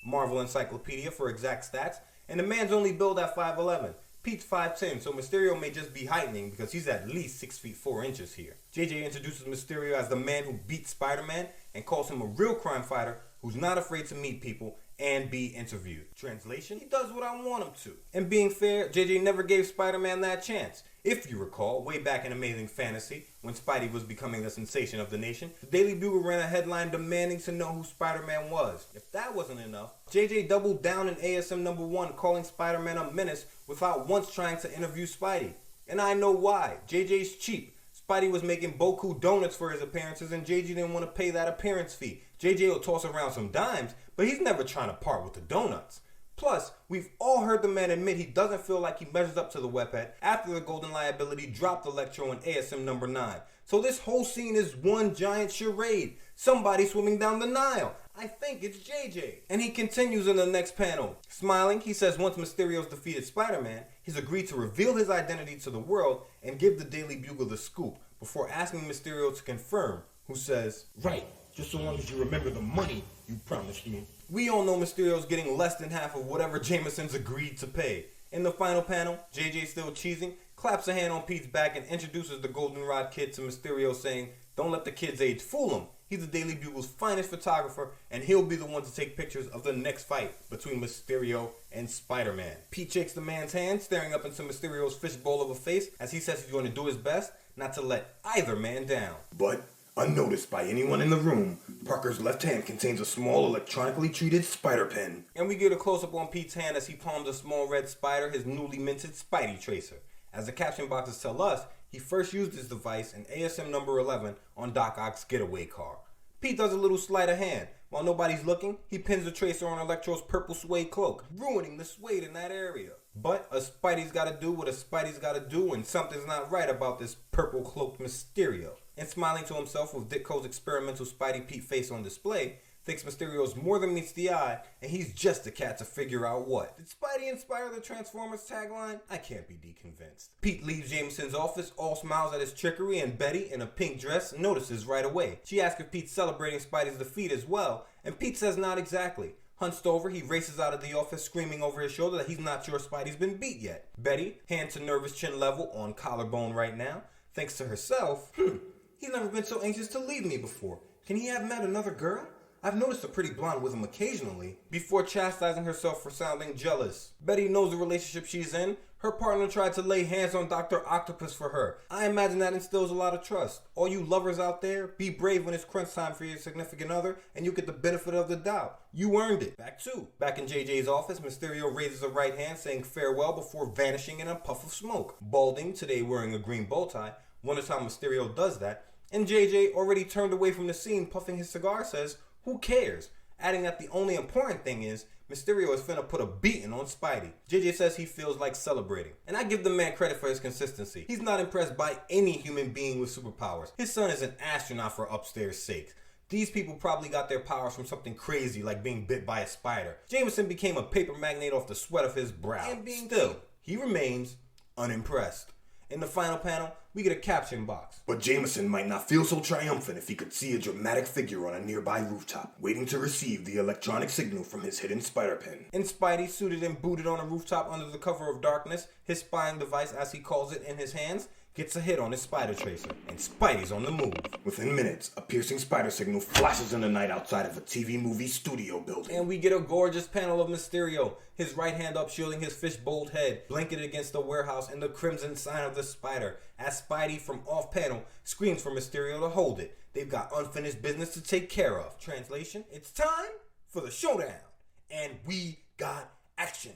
[SPEAKER 1] Marvel Encyclopedia for exact stats, and the man's only billed at 5'11". Pete's 5'10", so Mysterio may just be heightening because he's at least 6 feet 4 inches here. JJ introduces Mysterio as the man who beat Spider-Man and calls him a real crime fighter who's not afraid to meet people and be interviewed. Translation, he does what I want him to. And being fair, JJ never gave Spider-Man that chance. If you recall, way back in Amazing Fantasy, when Spidey was becoming the sensation of the nation, the Daily Bugle ran a headline demanding to know who Spider-Man was. If that wasn't enough, JJ doubled down in ASM number 1, calling Spider-Man a menace without once trying to interview Spidey. And I know why. JJ's cheap. Spidey was making Boku donuts for his appearances and JJ didn't want to pay that appearance fee. JJ will toss around some dimes, but he's never trying to part with the donuts. Plus, we've all heard the man admit he doesn't feel like he measures up to the webhead after the Golden Liability dropped Electro in ASM number 9. So this whole scene is one giant charade. Somebody swimming down the Nile. I think it's JJ. And he continues in the next panel. Smiling, he says once Mysterio's defeated Spider-Man, he's agreed to reveal his identity to the world and give the Daily Bugle the scoop before asking Mysterio to confirm, who says,
[SPEAKER 4] Right, just so long as you remember the money you promised me.
[SPEAKER 1] We all know Mysterio's getting less than half of whatever Jameson's agreed to pay. In the final panel, JJ, still cheesing, claps a hand on Pete's back and introduces the Goldenrod Kid to Mysterio, saying, don't let the kid's age fool him. He's the Daily Bugle's finest photographer, and he'll be the one to take pictures of the next fight between Mysterio and Spider-Man. Pete shakes the man's hand, staring up into Mysterio's fishbowl of a face, as he says he's going to do his best not to let either man down.
[SPEAKER 4] But, unnoticed by anyone in the room, Parker's left hand contains a small electronically treated spider pen.
[SPEAKER 1] And we get a close-up on Pete's hand as he palms a small red spider, his newly minted Spidey tracer. As the caption boxes tell us, he first used his device in ASM number 11 on Doc Ock's getaway car. Pete does a little sleight of hand. While nobody's looking, he pins the tracer on Electro's purple suede cloak, ruining the suede in that area. But a Spidey's gotta do what a Spidey's gotta do, and something's not right about this purple cloaked Mysterio. And smiling to himself with Ditko's experimental Spidey Pete face on display, thinks Mysterio's more than meets the eye, and he's just a cat to figure out what. Did Spidey inspire the Transformers tagline? I can't be deconvinced. Pete leaves Jameson's office, all smiles at his trickery, and Betty, in a pink dress, notices right away. She asks if Pete's celebrating Spidey's defeat as well, and Pete says not exactly. Hunched over, he races out of the office, screaming over his shoulder that he's not sure Spidey's been beat yet. Betty, hand to nervous chin level on collarbone right now, thinks to herself, he's never been so anxious to leave me before. Can he have met another girl? I've noticed a pretty blonde with him occasionally, before chastising herself for sounding jealous. Betty knows the relationship she's in. Her partner tried to lay hands on Dr. Octopus for her. I imagine that instills a lot of trust. All you lovers out there, be brave when it's crunch time for your significant other, and you get the benefit of the doubt. You earned it. Back in JJ's office, Mysterio raises a right hand saying farewell before vanishing in a puff of smoke. Balding, today wearing a green bow tie, wonders how Mysterio does that, and JJ, already turned away from the scene puffing his cigar, says, who cares? Adding that the only important thing is, Mysterio is finna put a beating on Spidey. JJ says he feels like celebrating. And I give the man credit for his consistency. He's not impressed by any human being with superpowers. His son is an astronaut for upstairs sakes. These people probably got their powers from something crazy like being bit by a spider. Jameson became a paper magnate off the sweat of his brow. And still, he remains unimpressed. In the final panel, we get a caption box.
[SPEAKER 4] But Jameson might not feel so triumphant if he could see a dramatic figure on a nearby rooftop, waiting to receive the electronic signal from his hidden spider pen.
[SPEAKER 1] And Spidey, suited and booted on a rooftop under the cover of darkness, his spying device, as he calls it, in his hands, gets a hit on his spider tracer, and Spidey's on the move.
[SPEAKER 4] Within minutes, a piercing spider signal flashes in the night outside of a TV movie studio building.
[SPEAKER 1] And we get a gorgeous panel of Mysterio, his right hand up shielding his fishbowled head, blanketed against the warehouse in the crimson sign of the spider, as Spidey from off panel screams for Mysterio to hold it. They've got unfinished business to take care of. Translation, it's time for the showdown. And we got action.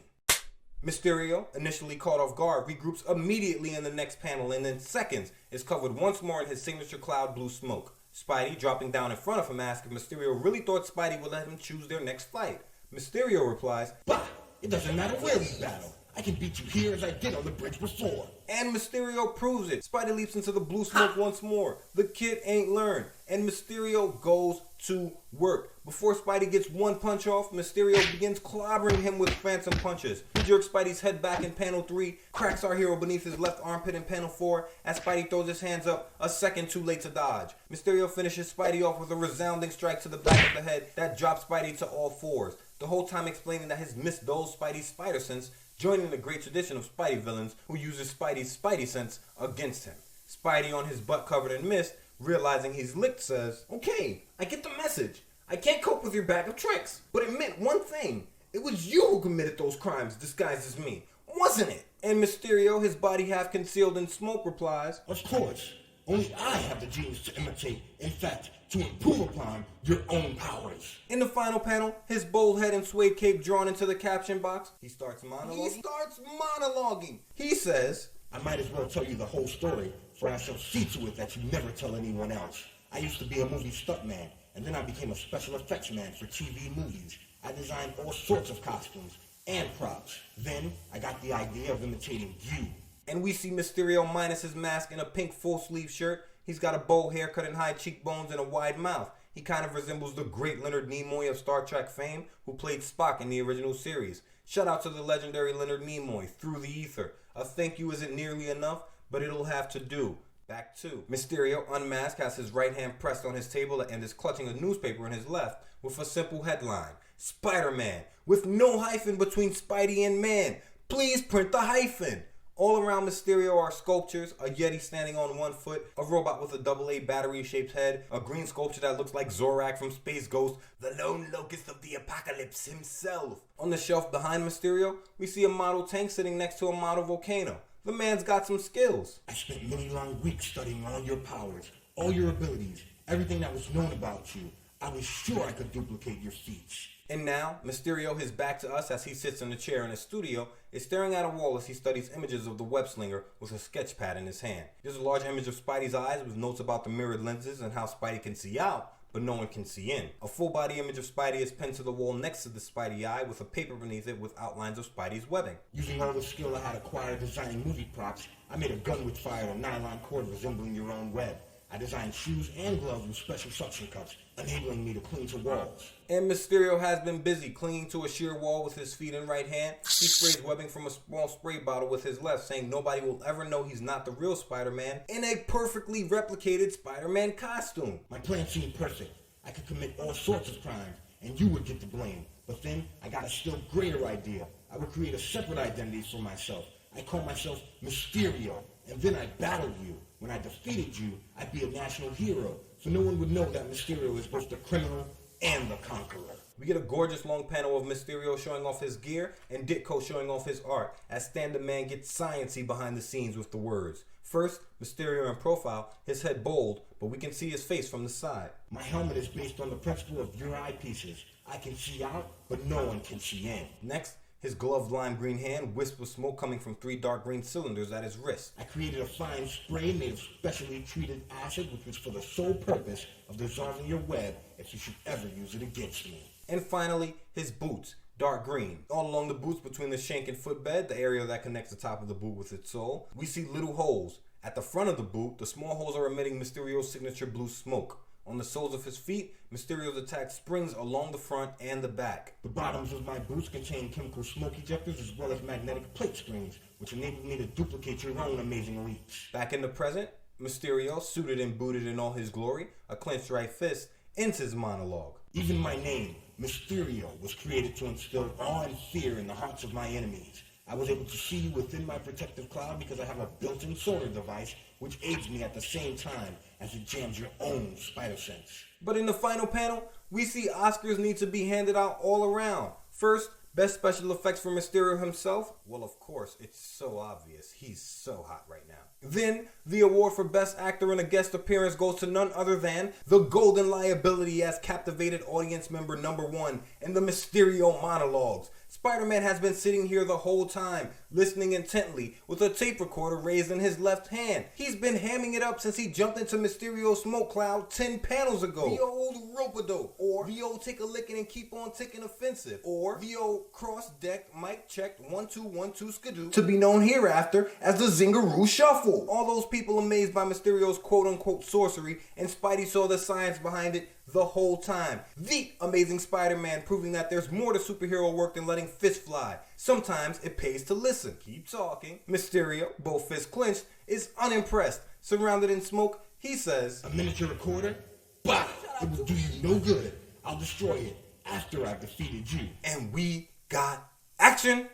[SPEAKER 1] Mysterio, initially caught off guard, regroups immediately in the next panel and in seconds is covered once more in his signature cloud blue smoke. Spidey dropping down in front of him asks if Mysterio really thought Spidey would let him choose their next fight. Mysterio replies,
[SPEAKER 4] Bah! It doesn't matter where we battle. I can beat you here as I did on the bridge before.
[SPEAKER 1] And Mysterio proves it. Spidey leaps into the blue smoke once more. The kid ain't learned. And Mysterio goes to work. Before Spidey gets one punch off, Mysterio begins clobbering him with phantom punches. He jerks Spidey's head back in panel 3, cracks our hero beneath his left armpit in panel 4, as Spidey throws his hands up, a second too late to dodge. Mysterio finishes Spidey off with a resounding strike to the back of the head that drops Spidey to all fours. the whole time explaining that his misdosed Spidey's spider sense, joining the great tradition of Spidey villains who uses Spidey's Spidey sense against him. Spidey, on his butt covered in mist, realizing he's licked, says, "Okay, I get the message. I can't cope with your bag of tricks, but it meant one thing. It was you who committed those crimes disguised as me, wasn't it?" And Mysterio, his body half concealed in smoke, replies,
[SPEAKER 4] Of course. Only I have the genius to imitate, in fact, to improve upon your own powers.
[SPEAKER 1] In the final panel, his bold head and suede cape drawn into the caption box, he starts monologuing. He says,
[SPEAKER 4] I might as well tell you the whole story, for I shall see to it that you never tell anyone else. I used to be a movie stuntman, and then I became a special effects man for TV movies. I designed all sorts of costumes and props. Then I got the idea of imitating you.
[SPEAKER 1] And we see Mysterio minus his mask in a pink full-sleeve shirt. He's got a bowl haircut and high cheekbones and a wide mouth. He kind of resembles the great Leonard Nimoy of Star Trek fame, who played Spock in the original series. Shout out to the legendary Leonard Nimoy, Through the Ether. A thank you isn't nearly enough, but it'll have to do. Back to Mysterio, unmasked, has his right hand pressed on his table and is clutching a newspaper in his left with a simple headline: Spider-Man, with no hyphen between Spidey and man. Please print the hyphen. All around Mysterio are sculptures, a Yeti standing on one foot, a robot with a AA battery-shaped head, a green sculpture that looks like Zorak from Space Ghost, the lone locust of the apocalypse himself. On the shelf behind Mysterio, we see a model tank sitting next to a model volcano. The man's got some skills.
[SPEAKER 4] I spent many long weeks studying all your powers, all your abilities, everything that was known about you. I was sure I could duplicate your feats.
[SPEAKER 1] And now, Mysterio, his back to us as he sits in a chair in his studio, is staring at a wall as he studies images of the web slinger with a sketch pad in his hand. There's a large image of Spidey's eyes with notes about the mirrored lenses and how Spidey can see out, but no one can see in. A full body image of Spidey is pinned to the wall next to the Spidey eye with a paper beneath it with outlines of Spidey's webbing.
[SPEAKER 4] Using all the skill I had acquired designing movie props, I made a gun which fired a nylon cord resembling your own web. I designed shoes and gloves with special suction cups, enabling me to cling to walls.
[SPEAKER 1] And Mysterio has been busy clinging to a sheer wall with his feet and right hand. He sprays webbing from a small spray bottle with his left, saying nobody will ever know he's not the real Spider-Man in a perfectly replicated Spider-Man costume.
[SPEAKER 4] My plan seemed perfect. I could commit all sorts of crimes, and you would get the blame. But then I got a still greater idea. I would create a separate identity for myself. I call myself Mysterio, and then I battled you. When I defeated you, I'd be a national hero, so no one would know that Mysterio is both the criminal and the conqueror.
[SPEAKER 1] We get a gorgeous long panel of Mysterio showing off his gear and Ditko showing off his art as Stan the Man gets science-y behind the scenes with the words. First, Mysterio in profile, his head bold, but we can see his face from the side.
[SPEAKER 4] My helmet is based on the principle of your eyepieces. I can see out, but no one can see in.
[SPEAKER 1] Next, his gloved lime green hand wisps with smoke coming from 3 dark green cylinders at his wrist.
[SPEAKER 4] I created a fine spray made of specially treated acid, which was for the sole purpose of dissolving your web if you should ever use it against me.
[SPEAKER 1] And finally, his boots, dark green. All along the boots between the shank and footbed, the area that connects the top of the boot with its sole, we see little holes. At the front of the boot, the small holes are emitting Mysterio's signature blue smoke. On the soles of his feet, Mysterio's attack springs along the front and the back.
[SPEAKER 4] The bottoms of my boots contain chemical smoke ejectors as well as magnetic plate springs, which enable me to duplicate your own amazing leaps.
[SPEAKER 1] Back in the present, Mysterio, suited and booted in all his glory, a clenched right fist, ends his monologue.
[SPEAKER 4] Even my name, Mysterio, was created to instill awe and fear in the hearts of my enemies. I was able to see you within my protective cloud because I have a built-in solar device which aids me at the same time as it jams your own spider sense.
[SPEAKER 1] But in the final panel, we see Oscars need to be handed out all around. First, best special effects for Mysterio himself. Well, of course, it's so obvious. He's so hot right now. Then, the award for best actor in a guest appearance goes to none other than the golden Liability as captivated audience member #1 in the Mysterio monologues. Spider-Man has been sitting here the whole time, listening intently, with a tape recorder raised in his left hand. He's been hamming it up since he jumped into Mysterio's smoke cloud 10 panels ago. The old rope-a-dope, or the old take a licking and keep on ticking offensive, or the old cross-deck mic checked 1-2-1-2 skidoo, to be known hereafter as the Zingeroo Shuffle. All those people amazed by Mysterio's quote-unquote sorcery, and Spidey saw the science behind it the whole time. The Amazing Spider-Man proving that there's more to superhero work than letting fists fly. Sometimes it pays to listen. Keep talking. Mysterio, both fists clenched, is unimpressed. Surrounded in smoke, he says,
[SPEAKER 4] A miniature recorder? Bah! It will do you no good. I'll destroy it. after I've defeated you.
[SPEAKER 1] And we got action!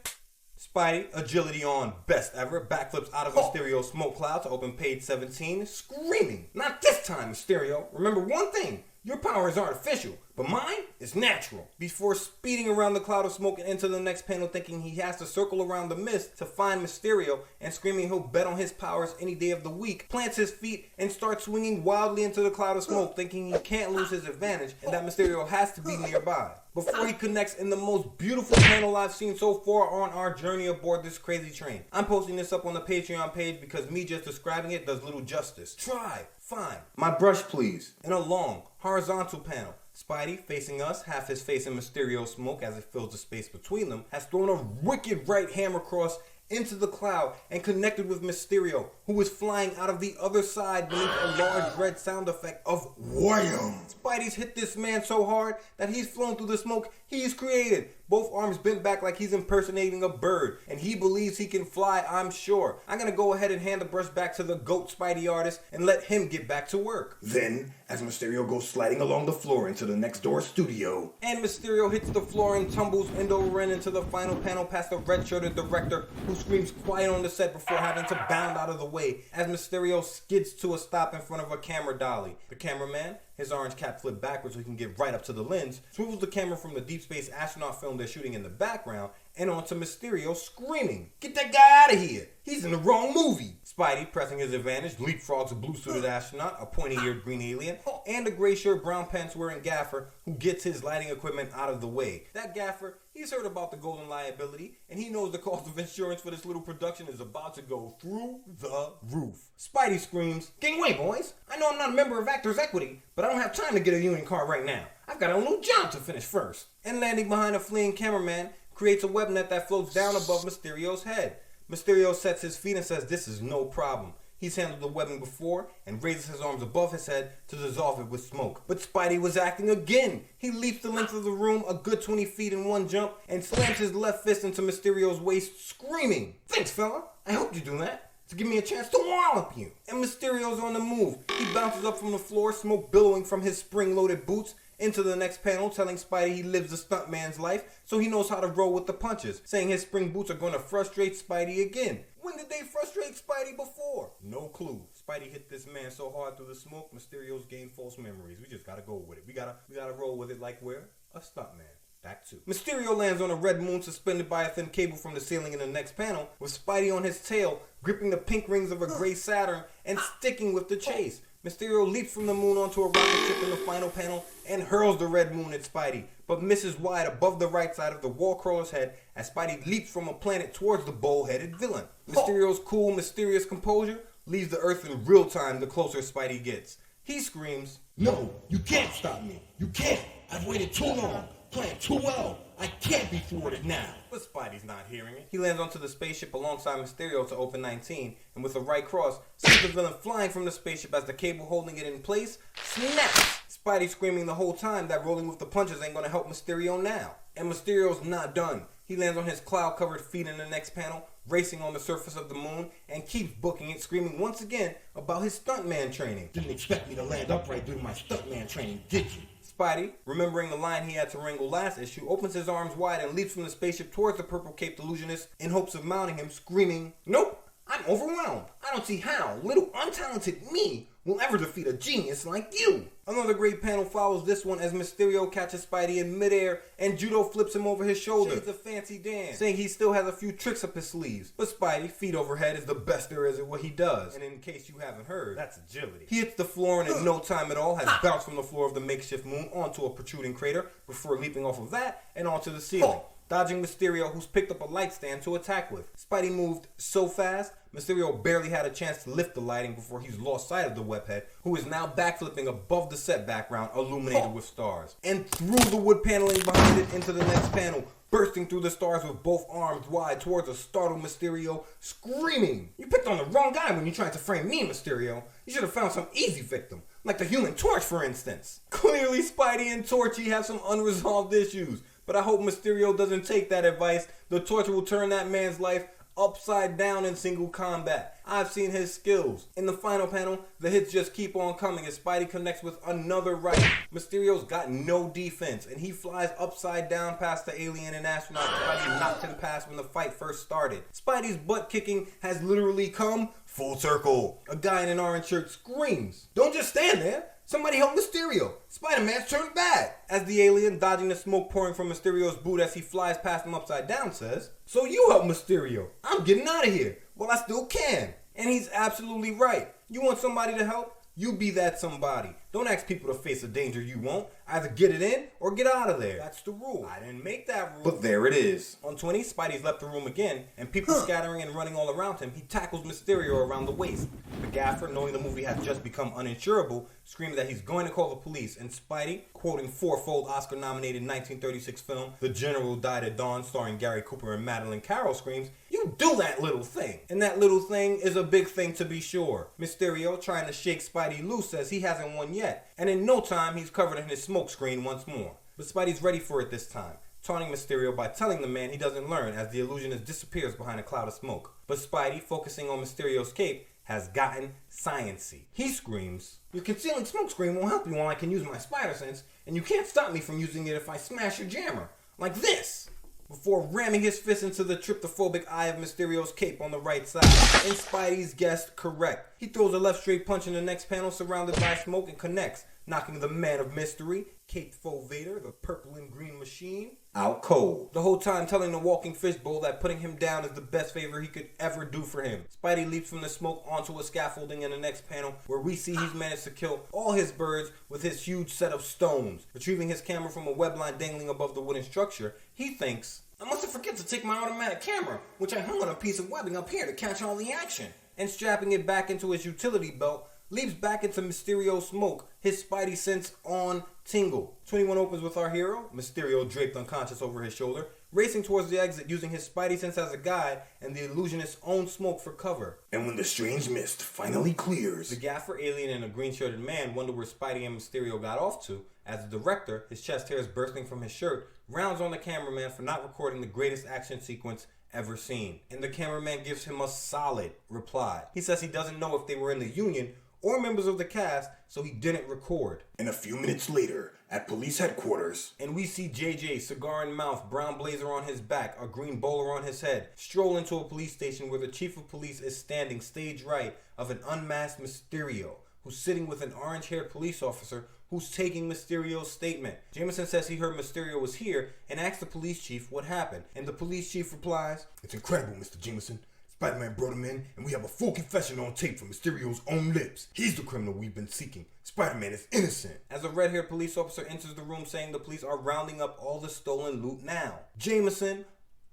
[SPEAKER 1] Spidey, agility on best ever, backflips out of Mysterio's smoke cloud to open page 17, screaming, "Not this time, Mysterio! Remember one thing, your power is artificial, but mine is natural." Before speeding around the cloud of smoke and into the next panel thinking he has to circle around the mist to find Mysterio and screaming he'll bet on his powers any day of the week, plants his feet and starts swinging wildly into the cloud of smoke thinking he can't lose his advantage and that Mysterio has to be nearby. Before he connects in the most beautiful panel I've seen so far on our journey aboard this crazy train. I'm posting this up on the Patreon page because me just describing it does little justice. Try, find my brush please. In a long, horizontal panel, Spidey, facing us, half his face in Mysterio's smoke as it fills the space between them, has thrown a wicked right hammer cross into the cloud and connected with Mysterio, who is flying out of the other side beneath a large red sound effect of wham! Spidey's hit this man so hard that he's flown through the smoke he's created. Both arms bent back like he's impersonating a bird, and he believes he can fly, I'm sure. I'm gonna go ahead and hand the brush back to the GOAT Spidey artist and let him get back to work.
[SPEAKER 4] Then, as Mysterio goes sliding along the floor into the next door studio,
[SPEAKER 1] and Mysterio hits the floor and tumbles end over end into the final panel past the red-shirted director, who screams quiet on the set before having to bound out of the way as Mysterio skids to a stop in front of a camera dolly. The cameraman, his orange cap flipped backwards so he can get right up to the lens, swivels the camera from the deep space astronaut film they're shooting in the background and onto Mysterio screaming, "Get that guy out of here! He's in the wrong movie!" Spidey, pressing his advantage, leapfrogs a blue-suited astronaut, a pointy-eared green alien, and a gray-shirt, brown pants-wearing gaffer who gets his lighting equipment out of the way. That gaffer, he's heard about the golden liability, and he knows the cost of insurance for this little production is about to go through the roof. Spidey screams, "Gang away, boys! I know I'm not a member of Actors Equity, but I don't have time to get a union card right now. I've got a little job to finish first." And landing behind a fleeing cameraman, creates a web net that floats down above Mysterio's head. Mysterio sets his feet and says this is no problem. He's handled the webbing before and raises his arms above his head to dissolve it with smoke. But Spidey was acting again. He leaps the length of the room a good 20 feet in one jump and slams his left fist into Mysterio's waist, screaming, "Thanks, fella. I hope you do that to give me a chance to wallop you." And Mysterio's on the move. He bounces up from the floor, smoke billowing from his spring-loaded boots, into the next panel, telling Spidey he lives the stuntman's life, so he knows how to roll with the punches, saying his spring boots are going to frustrate Spidey again. When did they frustrate Spidey before? No clue. Spidey hit this man so hard through the smoke, Mysterio's gained false memories. We just gotta go with it. We gotta roll with it like we're a stuntman. Back to Mysterio lands on a red moon suspended by a thin cable from the ceiling in the next panel, with Spidey on his tail, gripping the pink rings of a gray Saturn and sticking with the chase. Mysterio leaps from the moon onto a rocket ship in the final panel and hurls the red moon at Spidey, but misses wide above the right side of the wall crawler's head as Spidey leaps from a planet towards the bull-headed villain. Mysterio's cool, mysterious composure leaves the Earth in real time the closer Spidey gets. He screams,
[SPEAKER 4] "No, you can't stop me. You can't. I've waited too long. Planned too well. I can't be thwarted now."
[SPEAKER 1] But Spidey's not hearing it. He lands onto the spaceship alongside Mysterio to open 19, and with a right cross, sees the villain flying from the spaceship as the cable holding it in place snaps. Spidey screaming the whole time that rolling with the punches ain't gonna help Mysterio now. And Mysterio's not done. He lands on his cloud-covered feet in the next panel, racing on the surface of the moon, and keeps booking it, screaming once again about his stuntman training.
[SPEAKER 4] "Didn't expect me to land upright during my stuntman training, did you?"
[SPEAKER 1] Spidey, remembering the line he had to wrangle last issue, opens his arms wide and leaps from the spaceship towards the purple-caped illusionist in hopes of mounting him, screaming, "Nope, I'm overwhelmed. I don't see how little untalented me will ever defeat a genius like you." Another great panel follows this one as Mysterio catches Spidey in midair and judo flips him over his shoulder. It's a fancy dance, saying he still has a few tricks up his sleeves. But Spidey, feet overhead, is the best there is at what he does. And in case you haven't heard, that's agility. He hits the floor and in no time at all has bounced from the floor of the makeshift moon onto a protruding crater before leaping off of that and onto the ceiling, dodging Mysterio, who's picked up a light stand to attack with. Spidey moved so fast, Mysterio barely had a chance to lift the lighting before he's lost sight of the webhead, who is now backflipping above the set background, illuminated with stars, and threw the wood paneling behind it into the next panel, bursting through the stars with both arms wide towards a startled Mysterio, screaming, "You picked on the wrong guy when you tried to frame me, Mysterio. You should have found some easy victim, like the Human Torch, for instance." Clearly, Spidey and Torchy have some unresolved issues, but I hope Mysterio doesn't take that advice. The Torch will turn that man's life upside down in single combat. I've seen his skills. In the final panel, the hits just keep on coming as Spidey connects with another right. Mysterio's got no defense, and he flies upside down past the alien and astronaut Spidey knocked him past when the fight first started. Spidey's butt kicking has literally come full circle. A guy in an orange shirt screams, "Don't just stand there! Somebody help Mysterio! Spider-Man's turned bad!" As the alien, dodging the smoke pouring from Mysterio's boot as he flies past him upside down, says, "So you help Mysterio. I'm getting out of here. Well, I still can." And he's absolutely right. You want somebody to help? You be that somebody. Don't ask people to face a danger you won't. Either get it in or get out of there. That's the rule. I didn't make that rule.
[SPEAKER 2] But there it is.
[SPEAKER 1] On 20, Spidey's left the room again, and people scattering and running all around him, he tackles Mysterio around the waist. The gaffer, knowing the movie has just become uninsurable, screams that he's going to call the police, and Spidey, quoting fourfold Oscar-nominated 1936 film The General Died at Dawn starring Gary Cooper and Madeline Carroll, screams, "You do that little thing!" And that little thing is a big thing to be sure. Mysterio, trying to shake Spidey loose, says he hasn't won yet, and in no time he's covered in his smoke screen once more. But Spidey's ready for it this time, taunting Mysterio by telling the man he doesn't learn as the illusionist disappears behind a cloud of smoke. But Spidey, focusing on Mysterio's cape, has gotten science-y. He screams, "Your concealing smoke screen won't help you while I can use my spider sense, and you can't stop me from using it if I smash your jammer. Like this!" Before ramming his fist into the tryptophobic eye of Mysterio's cape on the right side. And Spidey's guessed correct. He throws a left straight punch in the next panel surrounded by smoke and connects, knocking the Man of Mystery, Caped Faux Vader, the purple and green machine,
[SPEAKER 2] Out cold.
[SPEAKER 1] the whole time telling the walking fishbowl that putting him down is the best favor he could ever do for him. Spidey leaps from the smoke onto a scaffolding in the next panel where we see he's managed to kill all his birds with his huge set of stones. Retrieving his camera from a web line dangling above the wooden structure, he thinks, "I must have forgot to take my automatic camera, which I hung on a piece of webbing up here to catch all the action." And strapping it back into his utility belt, leaps back into Mysterio's smoke, his Spidey sense on tingle. 21 opens with our hero, Mysterio draped unconscious over his shoulder, racing towards the exit using his Spidey sense as a guide and the illusionist's own smoke for cover.
[SPEAKER 2] And when the strange mist finally clears,
[SPEAKER 1] The gaffer, alien, and a green-shirted man wonder where Spidey and Mysterio got off to, as the director, his chest hairs bursting from his shirt, rounds on the cameraman for not recording the greatest action sequence ever seen. And the cameraman gives him a solid reply. He says he doesn't know if they were in the Union or members of the cast, so he didn't record.
[SPEAKER 2] and a few minutes later, at police headquarters,
[SPEAKER 1] And we see JJ, cigar in mouth, brown blazer on his back, a green bowler on his head, stroll into a police station where the chief of police is standing stage right of an unmasked Mysterio, who's sitting with an orange-haired police officer who's taking Mysterio's statement. Jameson says he heard Mysterio was here and asks the police chief what happened. And the police chief replies,
[SPEAKER 4] It's incredible, Mr. Jameson. Spider-Man brought him in, and we have a full confession on tape from Mysterio's own lips. He's the criminal we've been seeking. Spider-Man is innocent.
[SPEAKER 1] as a red-haired police officer enters the room saying the police are rounding up all the stolen loot now. Jameson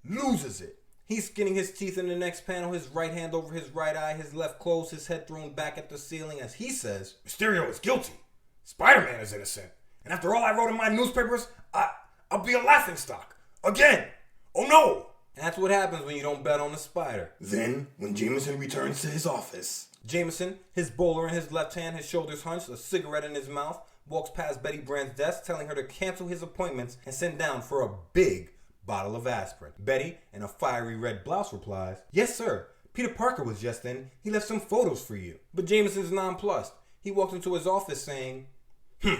[SPEAKER 1] loses it. He's skinning his teeth in the next panel, his right hand over his right eye, his left closed, his head thrown back at the ceiling as he says,
[SPEAKER 4] Mysterio is guilty. Spider-Man is innocent. And after all I wrote in my newspapers, I'll be a laughingstock. Again. Oh no!
[SPEAKER 1] and that's what happens when you don't bet on the spider.
[SPEAKER 2] then, when Jameson returns to his office,
[SPEAKER 1] Jameson, his bowler in his left hand, his shoulders hunched, a cigarette in his mouth, walks past Betty Brandt's desk telling her to cancel his appointments and send down for a big bottle of aspirin. Betty, in a fiery red blouse, replies, "Yes, sir. Peter Parker was just in. He left some photos for you." But Jameson's nonplussed. He walks into his office saying,
[SPEAKER 4] A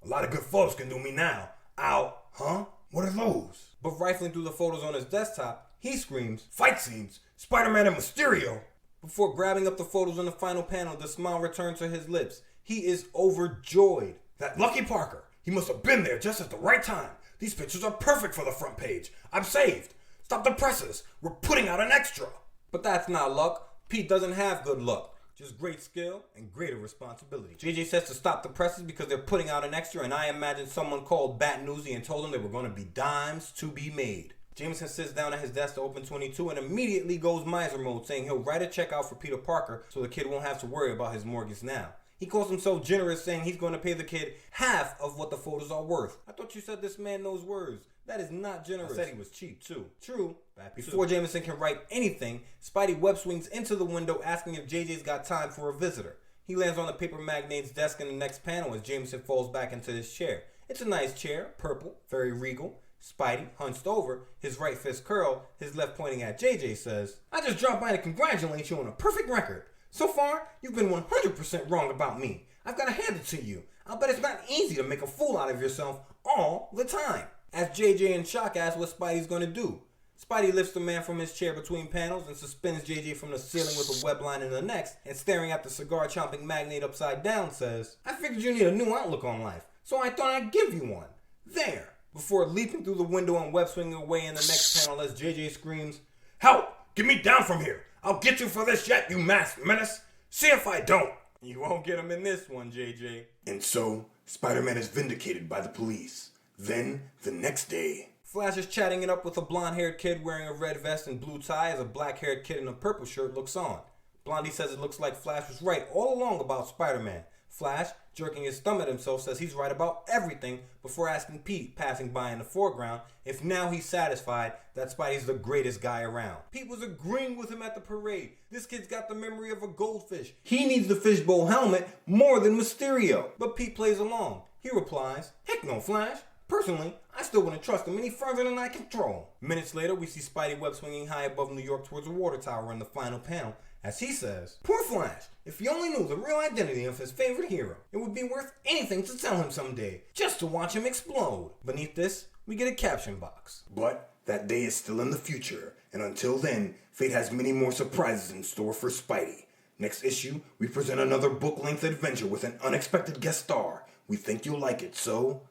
[SPEAKER 4] lot of good photos can do me now. Ow. Huh? What are those?
[SPEAKER 1] but rifling through the photos on his desktop, he screams,
[SPEAKER 4] Fight scenes. Spider-Man and Mysterio.
[SPEAKER 1] Before grabbing up the photos on the final panel, the smile returns to his lips. He is overjoyed.
[SPEAKER 4] That lucky Parker. He must have been there just at the right time. These pictures are perfect for the front page. I'm saved. Stop the presses. We're putting out an extra.
[SPEAKER 1] But that's not luck. Pete doesn't have good luck. Just great skill and greater responsibility. JJ says to stop the presses because they're putting out an extra, and I imagine someone called Bat Newsy and told him there were going to be dimes to be made. Jameson sits down at his desk to open 22 and immediately goes miser mode, saying he'll write a check out for Peter Parker so the kid won't have to worry about his mortgage now. He calls himself generous, saying he's going to pay the kid half of what the photos are worth. I thought you said this man knows words. That is not generous. I said he was cheap too. True. Before Jameson can write anything, Spidey web swings into the window asking if JJ's got time for a visitor. He lands on the paper magnate's desk in the next panel as Jameson falls back into his chair. It's a nice chair, purple, very regal. Spidey, hunched over, his right fist curled, his left pointing at JJ, says, "I just dropped by to congratulate you on a perfect record. So far, you've been 100% wrong about me. I've got to hand it to you. I'll bet it's not easy to make a fool out of yourself all the time." As JJ in shock asks what Spidey's gonna do, Spidey lifts the man from his chair between panels and suspends JJ from the ceiling with a web line in the next, and staring at the cigar-chomping magnate upside down says, "I figured you need a new outlook on life, so I thought I'd give you one. There," before leaping through the window and web-swinging away in the next panel as JJ screams, "Help! Get me down from here! I'll get you for this yet, you masked menace! See if I don't!" You won't get him in this one, JJ.
[SPEAKER 2] And so, Spider-Man is vindicated by the police. Then, the next day,
[SPEAKER 1] Flash is chatting it up with a blonde-haired kid wearing a red vest and blue tie as a black-haired kid in a purple shirt looks on. Blondie says it looks like Flash was right all along about Spider-Man. Flash, jerking his thumb at himself, says he's right about everything before asking Pete, passing by in the foreground, if now he's satisfied that Spidey's the greatest guy around. Pete was agreeing with him at the parade. This kid's got the memory of a goldfish. He needs the fishbowl helmet more than Mysterio. But Pete plays along. He replies, "Heck no, Flash. Personally, I still wouldn't trust him any further than I control." Minutes later, we see Spidey web swinging high above New York towards a water tower in the final panel, as he says, "Poor Flash, if he only knew the real identity of his favorite hero, it would be worth anything to tell him someday, just to watch him explode." Beneath this, we get a caption box.
[SPEAKER 2] but that day is still in the future, and until then, fate has many more surprises in store for Spidey. Next issue, we present another book-length adventure with an unexpected guest star. We think you'll like it, so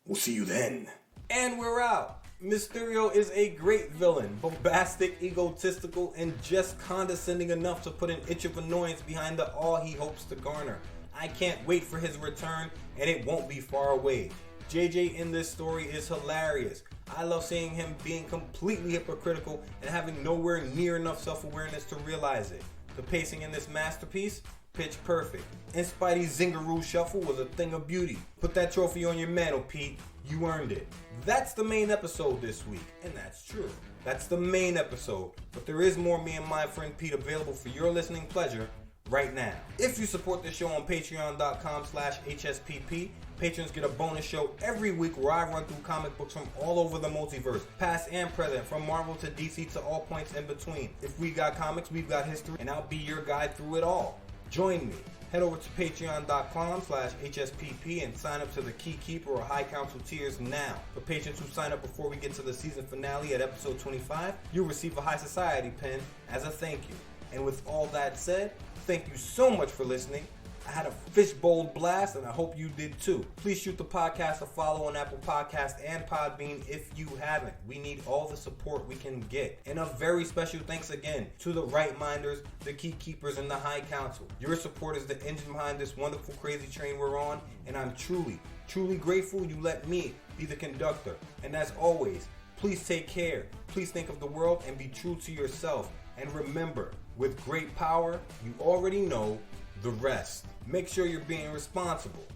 [SPEAKER 2] we'll see you then.
[SPEAKER 1] And we're out. Mysterio is a great villain, bombastic, egotistical, and just condescending enough to put an itch of annoyance behind the awe he hopes to garner. I can't wait for his return, and it won't be far away. JJ in this story is hilarious. I love seeing him being completely hypocritical and having nowhere near enough self-awareness to realize it. The pacing in this masterpiece, pitch perfect. And Spidey's Zingeroo shuffle was a thing of beauty. Put that trophy on your mantle, Pete. You earned it. That's the main episode this week, and that's true. That's the main episode, but there is more Me and My Friend Pete available for your listening pleasure right now. If you support the show on patreon.com/HSPP, patrons get a bonus show every week where I run through comic books from all over the multiverse, past and present, from Marvel to DC to all points in between. If we got comics, we've got history, and I'll be your guide through it all. Join me. Head over to patreon.com/HSPP and sign up to the Key Keeper or High Council tiers now. For patrons who sign up before we get to the season finale at episode 25, you'll receive a High Society pin as a thank you. And with all that said, thank you so much for listening. I had a fishbowl blast, and I hope you did too. Please shoot the podcast a follow on Apple Podcasts and Podbean if you haven't. We need all the support we can get. And a very special thanks again to the Right Minders, the Key Keepers, and the High Council. Your support is the engine behind this wonderful crazy train we're on, and I'm truly, truly grateful you let me be the conductor. And as always, please take care. Please think of the world and be true to yourself. And remember, with great power, you already know the rest. Make sure you're being responsible.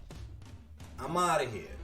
[SPEAKER 1] I'm out of here.